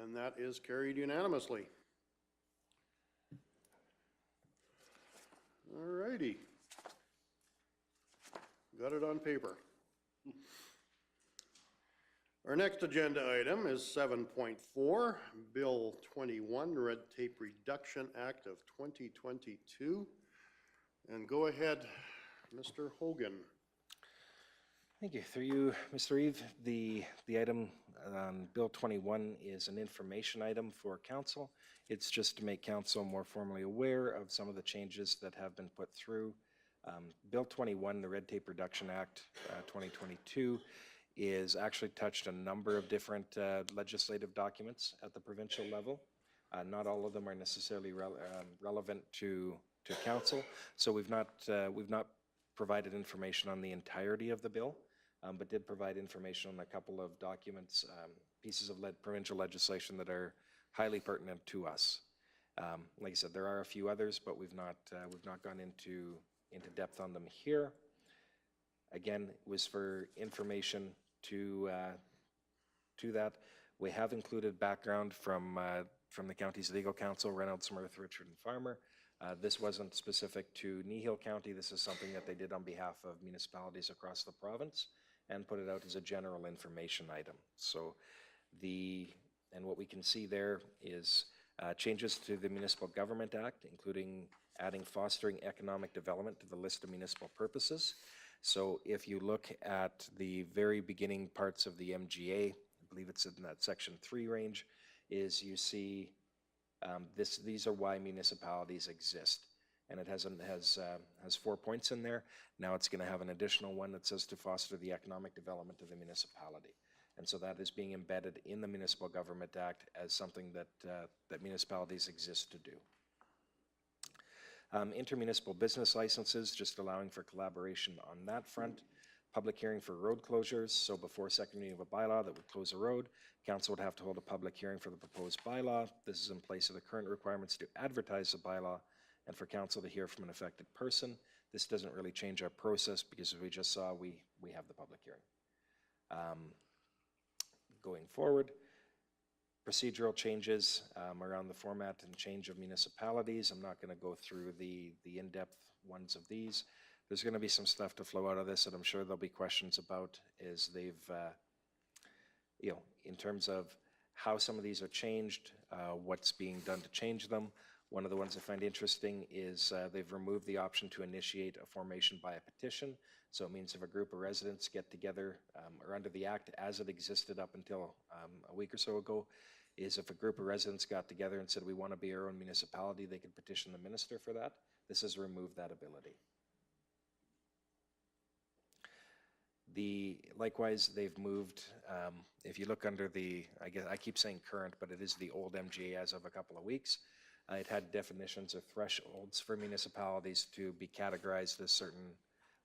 And that is carried unanimously. All righty. Got it on paper. Our next agenda item is 7.4, Bill 21, Red Tape Reduction Act of 2022. And go ahead, Mr. Hogan. Thank you. Through you, Mr. Reeve, the item on Bill 21 is an information item for council. It's just to make council more formally aware of some of the changes that have been put through. Bill 21, the Red Tape Reduction Act 2022, is actually touched a number of different legislative documents at the provincial level. Not all of them are necessarily relevant to council, so we've not provided information on the entirety of the bill, but did provide information on a couple of documents, pieces of provincial legislation that are highly pertinent to us. Like I said, there are a few others, but we've not gone into depth on them here. Again, it was for information to that. We have included background from the county's legal counsel, Reynolds, Smith, Richard, and Farmer. This wasn't specific to Kneehill County. This is something that they did on behalf of municipalities across the province and put it out as a general information item. So and what we can see there is changes to the Municipal Government Act, including adding fostering economic development to the list of municipal purposes. So if you look at the very beginning parts of the MGA, I believe it's in that section 3 range, is you see these are why municipalities exist. And it has 4 points in there. Now it's going to have an additional one that says to foster the economic development of the municipality. And so that is being embedded in the Municipal Government Act as something that municipalities exist to do. Intermunicipal business licenses, just allowing for collaboration on that front. Public hearing for road closures, so before second reading of a bylaw that would close a road, council would have to hold a public hearing for the proposed bylaw. This is in place of the current requirements to advertise the bylaw and for council to hear from an affected person. This doesn't really change our process because as we just saw, we have the public hearing. Going forward, procedural changes around the format and change of municipalities. I'm not going to go through the in-depth ones of these. There's going to be some stuff to flow out of this that I'm sure there'll be questions about as they've, in terms of how some of these are changed, what's being done to change them. One of the ones I find interesting is they've removed the option to initiate a formation by a petition. So it means if a group of residents get together, or under the act as it existed up until a week or so ago, is if a group of residents got together and said we want to be our own municipality, they could petition the minister for that. This has removed that ability. Likewise, they've moved, if you look under I keep saying current, but it is the old MGA as of a couple of weeks. It had definitions of thresholds for municipalities to be categorized as certain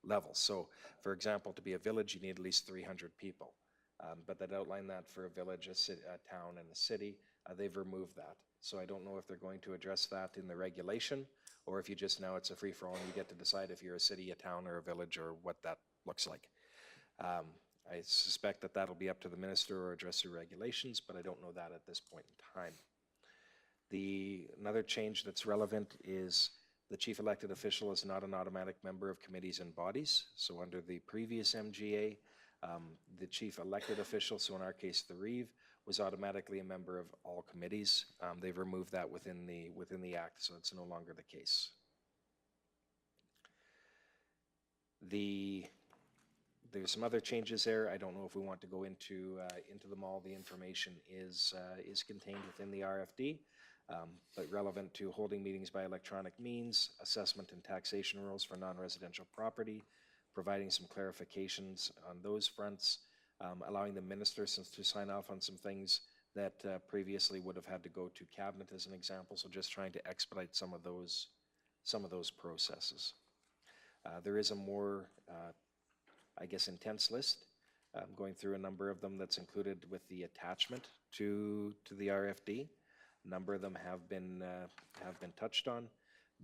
levels. So, for example, to be a village, you need at least 300 people. But that outlined that for a village, a town, and a city. They've removed that. So I don't know if they're going to address that in the regulation, or if you just know it's a free-for-all and you get to decide if you're a city, a town, or a village, or what that looks like. I suspect that that'll be up to the minister or address through regulations, but I don't know that at this point in time. Another change that's relevant is the chief elected official is not an automatic member of committees and bodies. So under the previous MGA, the chief elected official, so in our case the Reeve, was automatically a member of all committees. They've removed that within the act, so it's no longer the case. There's some other changes there. I don't know if we want to go into them all. The information is contained within the RFD, but relevant to holding meetings by electronic means, assessment and taxation rules for non-residential property, providing some clarifications on those fronts, allowing the minister to sign off on some things that previously would have had to go to cabinet as an example. So just trying to expedite some of those processes. There is a more intense list. Going through a number of them that's included with the attachment to the RFD. A number of them have been touched on,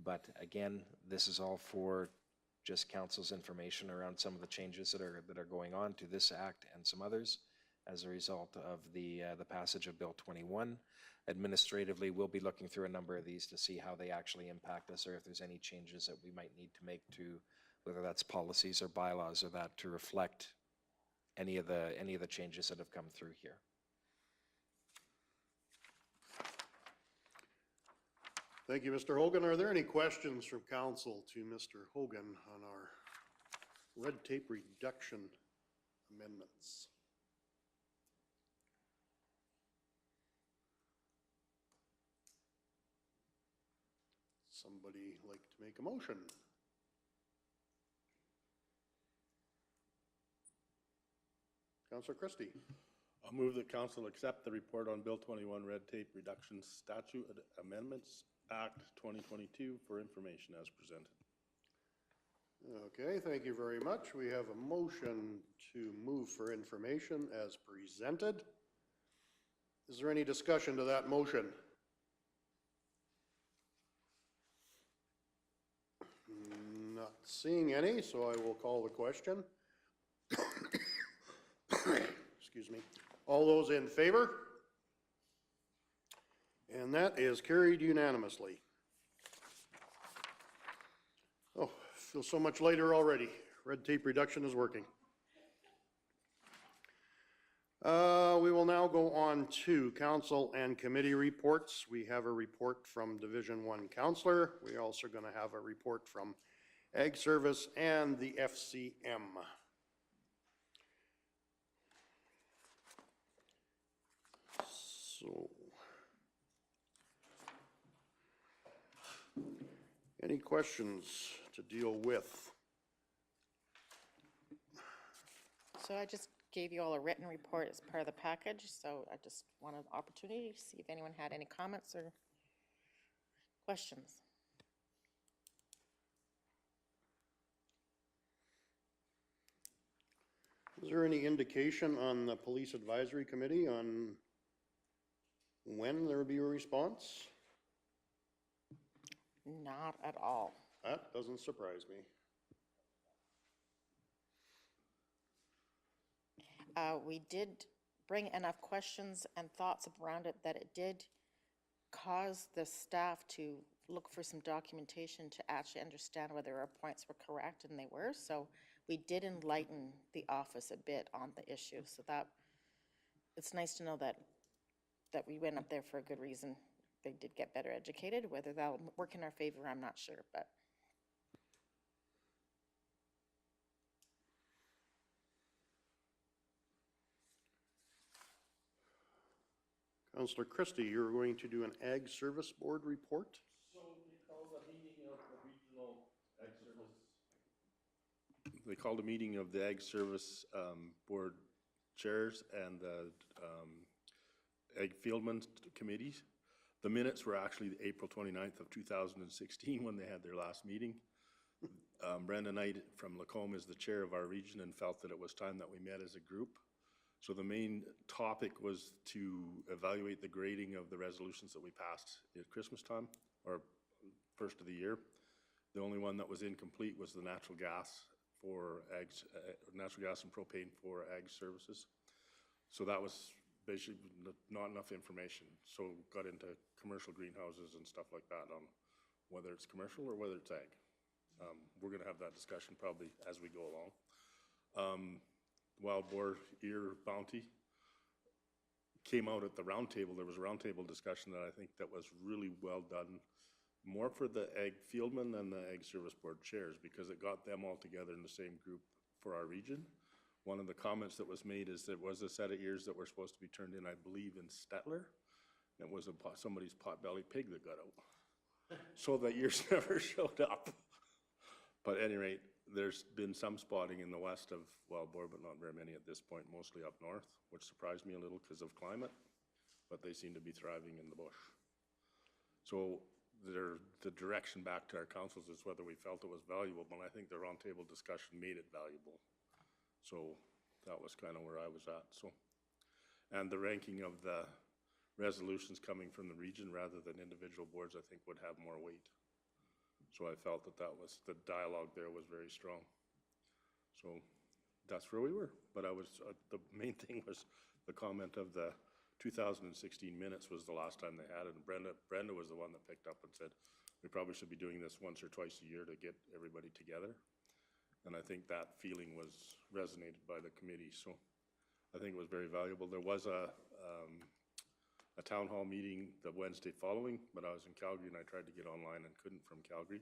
but again, this is all for just council's information around some of the changes that are going on to this act and some others as a result of the passage of Bill 21. Administratively, we'll be looking through a number of these to see how they actually impact us, or if there's any changes that we might need to make to whether that's policies or bylaws or that to reflect any of the changes that have come through here. Thank you, Mr. Hogan. Are there any questions from council to Mr. Hogan on our red tape reduction amendments? Somebody like to make a motion? Councillor Christie. I'll move that council accept the report on Bill 21 Red Tape Reduction Statute Amendments Act 2022 for information as presented. Okay, thank you very much. We have a motion to move for information as presented. Is there any discussion to that motion? Not seeing any, so I will call the question. Excuse me. All those in favor? And that is carried unanimously. Oh, feels so much later already. Red tape reduction is working. We will now go on to council and committee reports. We have a report from Division 1 Councillor. We're also going to have a report from Ag Service and the FCM. So, any questions to deal with? So I just gave you all a written report as part of the package, so I just wanted an opportunity to see if anyone had any comments or questions. Is there any indication on the Police Advisory Committee on when there will be a response? Not at all. That doesn't surprise me. We did bring enough questions and thoughts around it that it did cause the staff to look for some documentation to actually understand whether our points were correct, and they were. So we did enlighten the office a bit on the issue. So that it's nice to know that we went up there for a good reason. They did get better educated. Whether that'll work in our favor, I'm not sure, but. Councillor Christie, you're going to do an Ag Service Board report? So we called a meeting of the regional Ag Service. They called a meeting of the Ag Service Board chairs and the Ag Fieldman committees. The minutes were actually April 29th of 2016 when they had their last meeting. Brenda Knight from Lacombe is the chair of our region and felt that it was time that we met as a group. So the main topic was to evaluate the grading of the resolutions that we passed at Christmas time, or first of the year. The only one that was incomplete was the natural gas for natural gas and propane for ag services. So that was basically not enough information. So got into commercial greenhouses and stuff like that on whether it's commercial or whether it's ag. We're gonna have that discussion probably as we go along. Wild boar ear bounty came out at the roundtable. There was a roundtable discussion that I think that was really well done, more for the Ag Fieldman than the Ag Service Board chairs, because it got them all together in the same group for our region. One of the comments that was made is there was a set of ears that were supposed to be turned in, I believe, in Stettler. It was somebody's potbelly pig that got out. So the ears never showed up. But at any rate, there's been some spotting in the west of wild boar, but not very many at this point, mostly up north, which surprised me a little because of climate, but they seem to be thriving in the bush. So the direction back to our councils is whether we felt it was valuable, but I think the roundtable discussion made it valuable. So that was kind of where I was at. So, and the ranking of the resolutions coming from the region rather than individual boards, I think would have more weight. So I felt that the dialogue there was very strong. So that's where we were. But I was, the main thing was the comment of the 2016 minutes was the last time they had it. And Brenda was the one that picked up and said, we probably should be doing this once or twice a year to get everybody together. And I think that feeling was resonated by the committee, so I think it was very valuable. There was a town hall meeting the Wednesday following, but I was in Calgary and I tried to get online and couldn't from Calgary.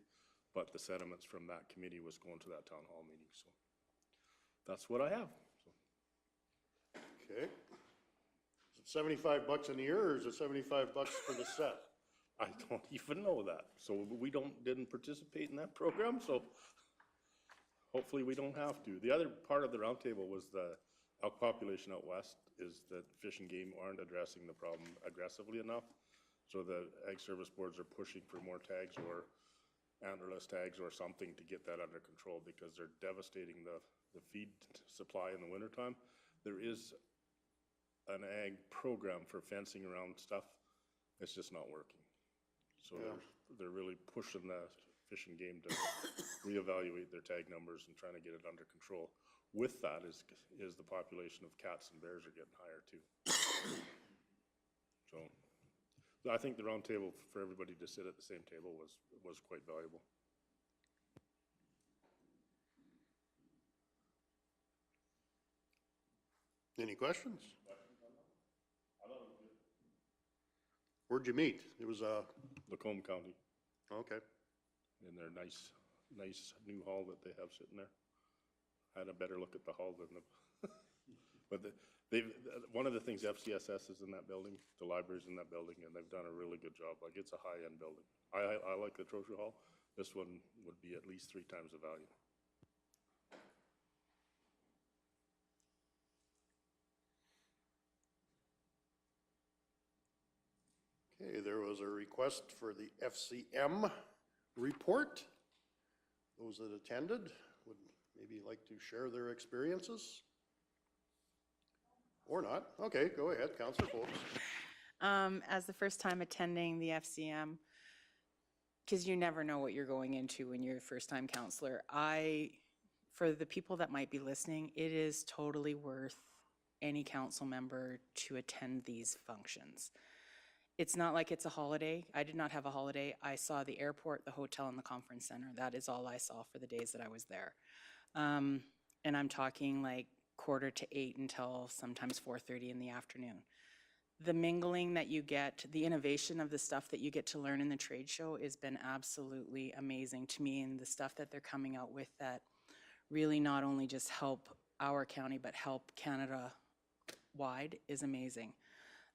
But the sentiments from that committee was going to that town hall meeting, so that's what I have. So. Okay. Is it 75 bucks an year, or is it 75 bucks for the set? I don't even know that. So we didn't participate in that program, so hopefully we don't have to. The other part of the roundtable was the elk population out west is that Fish and Game aren't addressing the problem aggressively enough. So the Ag Service Boards are pushing for more tags or antlerless tags or something to get that under control because they're devastating the feed supply in the wintertime. There is an ag program for fencing around stuff. It's just not working. So they're really pushing the Fish and Game to reevaluate their tag numbers and trying to get it under control. With that is the population of cats and bears are getting higher too. So I think the round table for everybody to sit at the same table was quite valuable. Any questions? Where'd you meet? It was, Lacombe County okay. in their nice new hall that they have sitting there. I had a better look at the hall than the, but one of the things FCSS is in that building, the library's in that building, and they've done a really good job. Like, it's a high-end building. I like the Trocher Hall. This one would be at least 3 times the value. Okay, there was a request for the FCM report. Those that attended would maybe like to share their experiences? Or not? Okay, go ahead, Councillor Forbes. As the first time attending the FCM, because you never know what you're going into when you're a first-time counselor, for the people that might be listening, it is totally worth any council member to attend these functions. It's not like it's a holiday. I did not have a holiday. I saw the airport, the hotel, and the conference center. That is all I saw for the days that I was there. And I'm talking like 7:45 until sometimes 4:30 in the afternoon. The mingling that you get, the innovation of the stuff that you get to learn in the trade show has been absolutely amazing to me, and the stuff that they're coming out with that really not only just help our county but help Canada wide is amazing.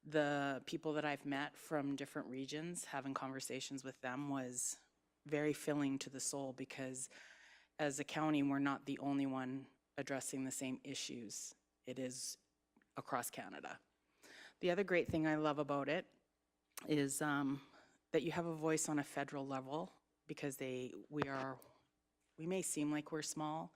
The people that I've met from different regions, having conversations with them was very filling to the soul, because as a county, we're not the only one addressing the same issues. It is across Canada. The other great thing I love about it is that you have a voice on a federal level, because we may seem like we're small,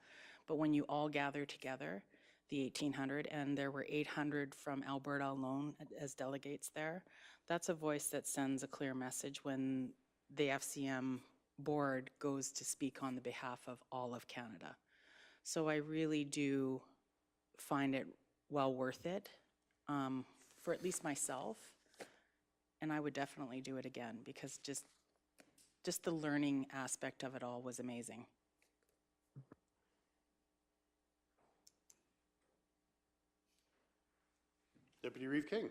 but when you all gather together, the 1,800, and there were 800 from Alberta alone as delegates there, that's a voice that sends a clear message when the FCM board goes to speak on the behalf of all of Canada. So I really do find it well worth it for at least myself, and I would definitely do it again, because just the learning aspect of it all was amazing. Deputy Reeve King.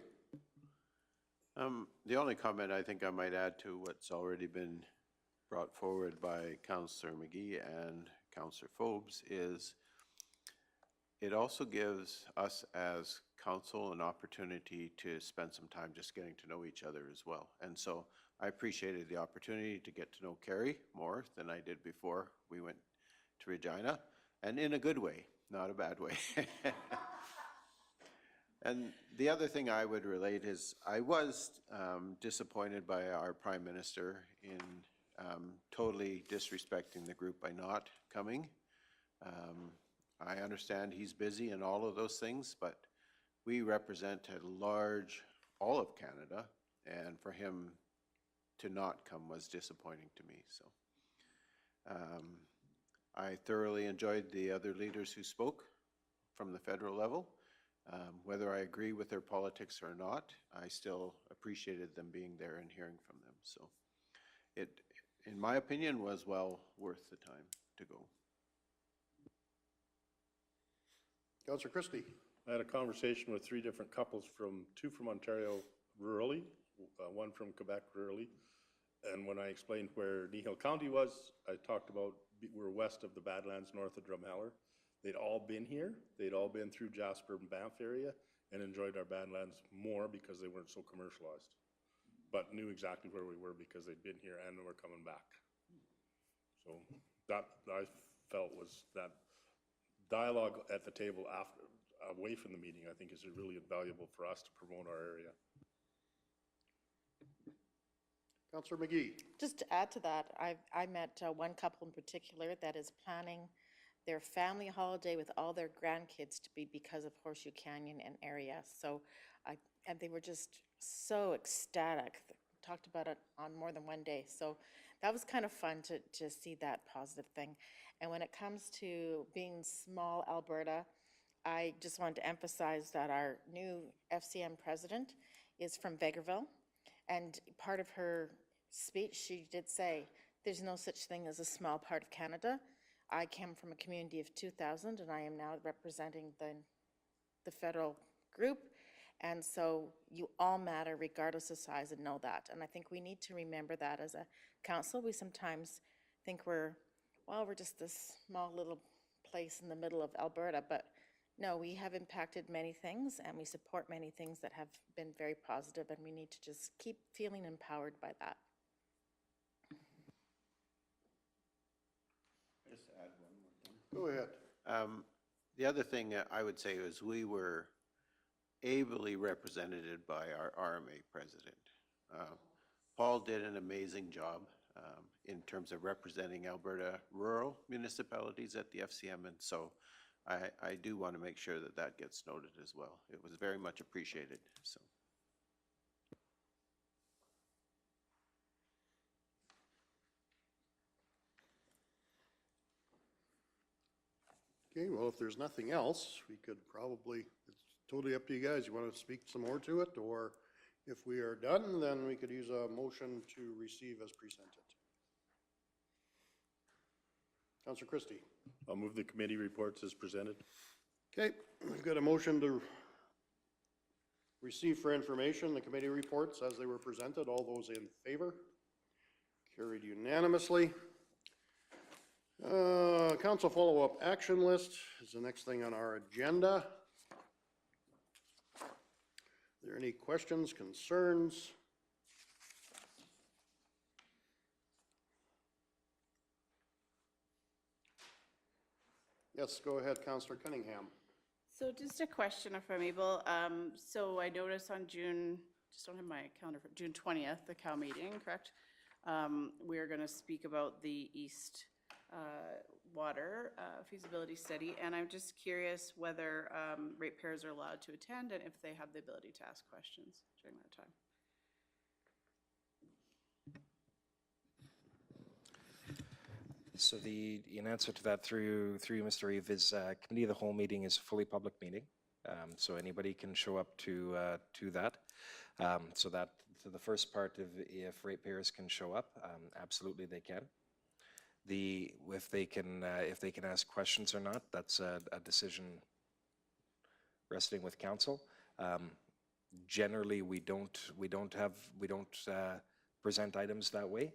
The only comment I think I might add to what's already been brought forward by Councillor McGee and Councillor Forbes is it also gives us as council an opportunity to spend some time just getting to know each other as well. And so I appreciated the opportunity to get to know Carrie more than I did before we went to Regina, and in a good way, not a bad way. And the other thing I would relate is I was disappointed by our Prime Minister in totally disrespecting the group by not coming. I understand he's busy and all of those things, but we represent all of Canada, and for him to not come was disappointing to me. So I thoroughly enjoyed the other leaders who spoke from the federal level. Whether I agree with their politics or not, I still appreciated them being there and hearing from them. So it, in my opinion, was well worth the time to go. Councillor Christie. I had a conversation with 3 different couples two from Ontario rurally, one from Quebec rurally. And when I explained where Kneehill County was, I talked about we're west of the Badlands, north of Drumheller. They'd all been here. They'd all been through Jasper and Banff area and enjoyed our Badlands more because they weren't so commercialized, but knew exactly where we were because they'd been here and were coming back. So that I felt was that dialogue at the table after, away from the meeting, I think is really valuable for us to promote our area. Councillor McGee. Just to add to that, I met one couple in particular that is planning their family holiday with all their grandkids to be because of Horseshoe Canyon and area. So and they were just so ecstatic, talked about it on more than one day. So that was kind of fun to see that positive thing. And when it comes to being small Alberta, I just wanted to emphasize that our new FCM president is from Vegreville. And part of her speech, she did say, there's no such thing as a small part of Canada. I came from a community of 2,000 and I am now representing the federal group. And so you all matter regardless of size and know that. And I think we need to remember that as a council. We sometimes think we're just this small little place in the middle of Alberta, but no, we have impacted many things and we support many things that have been very positive, and we need to just keep feeling empowered by that. Just add one more thing. Go ahead. The other thing I would say is we were ably represented by our RMA president. Paul did an amazing job in terms of representing Alberta rural municipalities at the FCM, and so I do want to make sure that that gets noted as well. It was very much appreciated, so. Okay, well, if there's nothing else, we could probably, it's totally up to you guys. You want to speak some more to it, or if we are done, then we could use a motion to receive as presented. Councillor Christie. I'll move the committee reports as presented. Okay, we've got a motion to receive for information the committee reports as they were presented. All those in favor? Carried unanimously. Council follow-up action list is the next thing on our agenda. Are there any questions, concerns? Yes, go ahead, Councillor Cunningham. So just a question if I'm able. So I noticed on June, just don't have my calendar, for June 20th, the Cal meeting, correct? We are going to speak about the East Water feasibility study, and I'm just curious whether ratepayers are allowed to attend and if they have the ability to ask questions during that time. So in answer to that through you, Mr. Reeve, is committee of the whole meeting is a fully public meeting. So anybody can show up to that. So that to the first part of if ratepayers can show up, absolutely they can. If they can ask questions or not, that's a decision resting with council. Generally, we don't present items that way.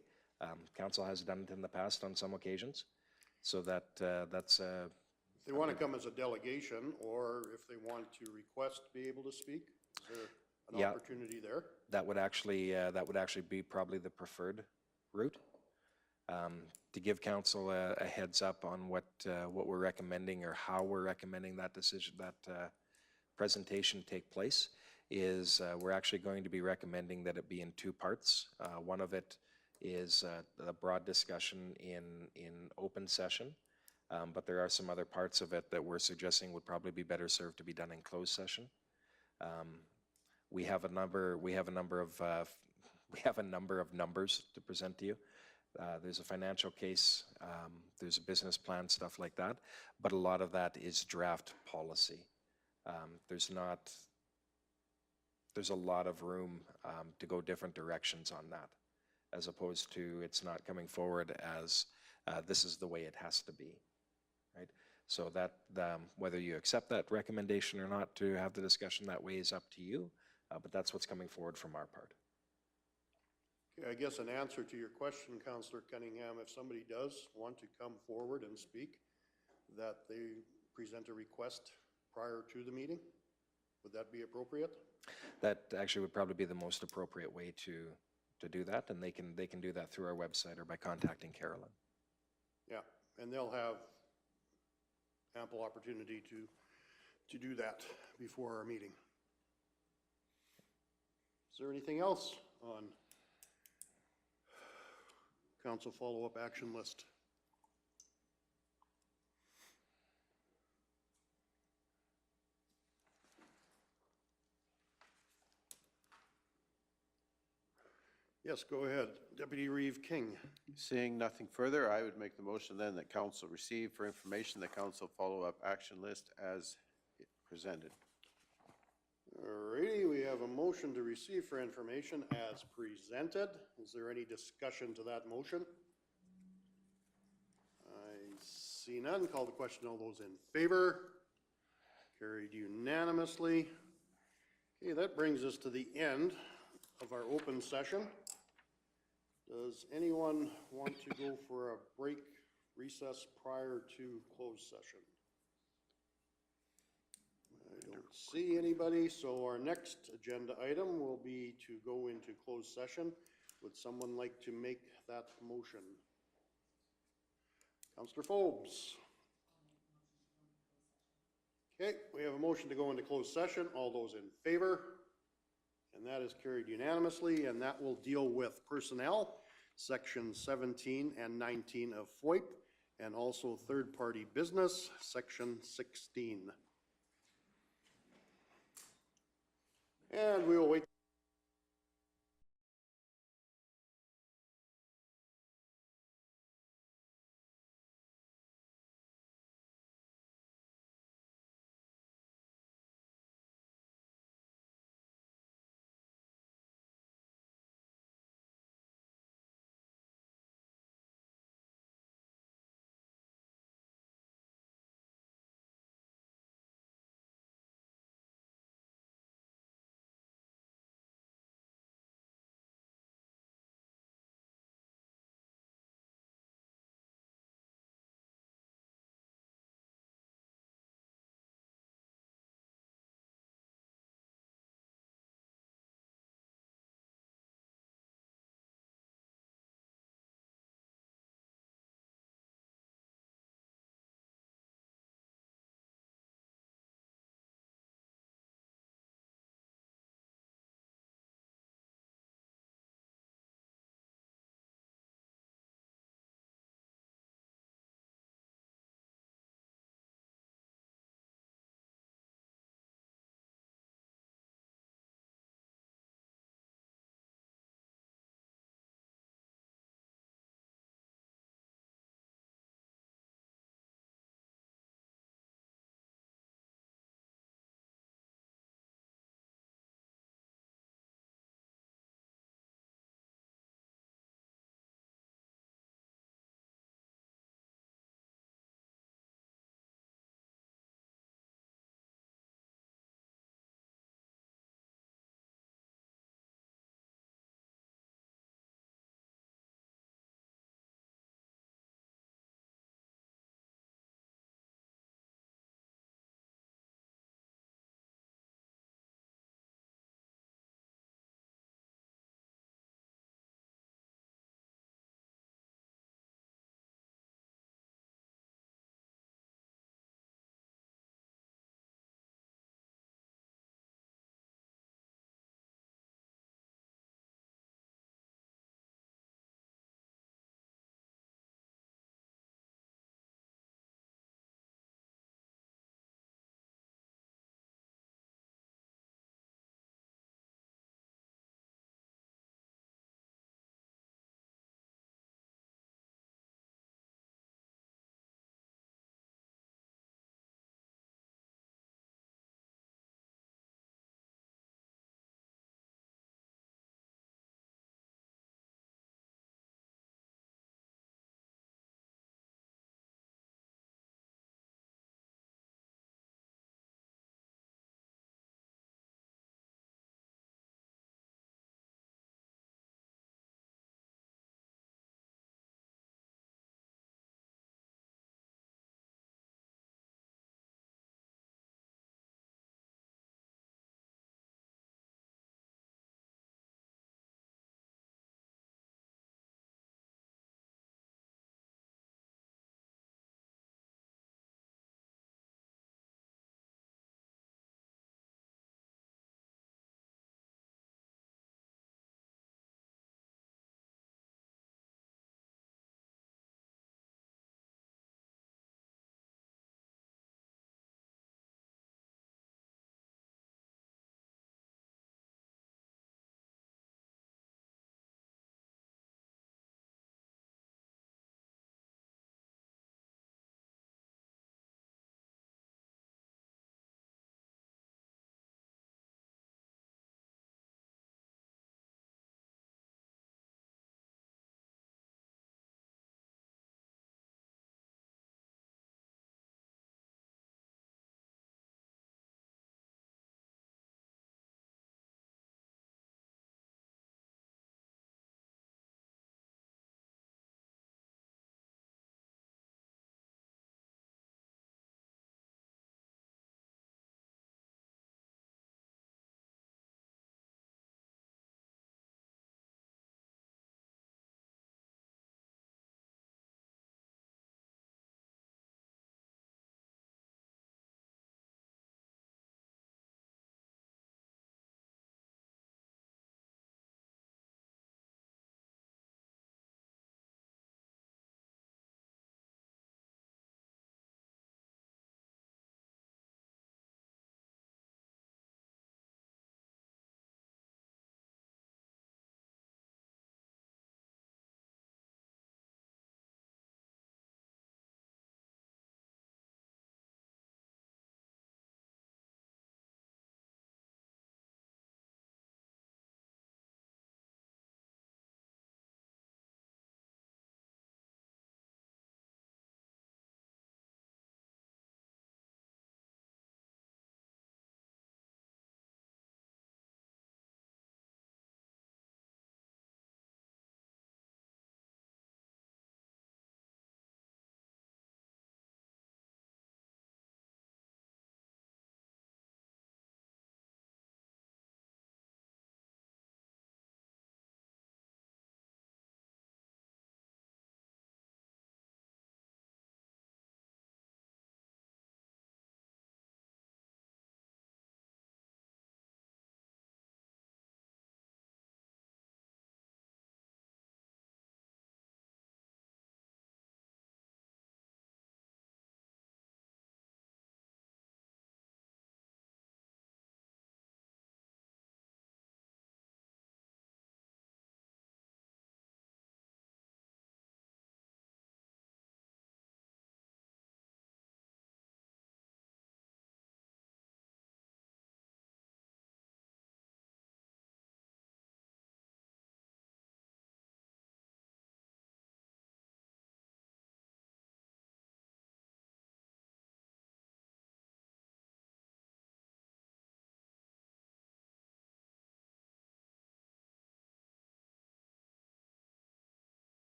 Council has done it in the past on some occasions, so that's. If they want to come as a delegation, or if they want to request to be able to speak, is there an opportunity there? That would actually be probably the preferred route. To give council a heads up on what we're recommending or how we're recommending that decision, that presentation take place, is we're actually going to be recommending that it be in 2 parts. One of it is a broad discussion in open session, but there are some other parts of it that we're suggesting would probably be better served to be done in closed session. We have a number of numbers to present to you. There's a financial case, there's a business plan, stuff like that, but a lot of that is draft policy. There's a lot of room to go different directions on that, as opposed to it's not coming forward as this is the way it has to be, right? So that, whether you accept that recommendation or not to have the discussion that way is up to you, but that's what's coming forward from our part. Okay, I guess an answer to your question, Councillor Cunningham, if somebody does want to come forward and speak, that they present a request prior to the meeting, would that be appropriate? That actually would probably be the most appropriate way to do that, and they can do that through our website or by contacting Carolyn. Yeah, and they'll have ample opportunity to do that before our meeting. Is there anything else on council follow-up action list? Yes, go ahead. Deputy Reeve King. Seeing nothing further, I would make the motion then that council receive for information the council follow-up action list as presented. Alrighty, we have a motion to receive for information as presented. Is there any discussion to that motion? I see none. Call the question. All those in favor? Carried unanimously. Okay, that brings us to the end of our open session. Does anyone want to go for a break, recess prior to closed session? I don't see anybody, so our next agenda item will be to go into closed session. Would someone like to make that motion? Councillor Forbes. Okay, we have a motion to go into closed session. All those in favor? And that is carried unanimously, and that will deal with personnel, section 17 and 19 of FOIP, and also third-party business, section 16. And we will wait.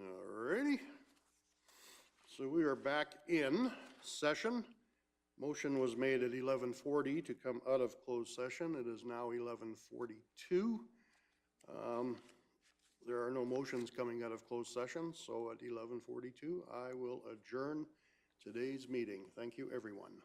Alrighty. So we are back in session. Motion was made at 11:40 to come out of closed session. It is now 11:42. There are no motions coming out of closed session, so at 11:42, I will adjourn today's meeting. Thank you, everyone.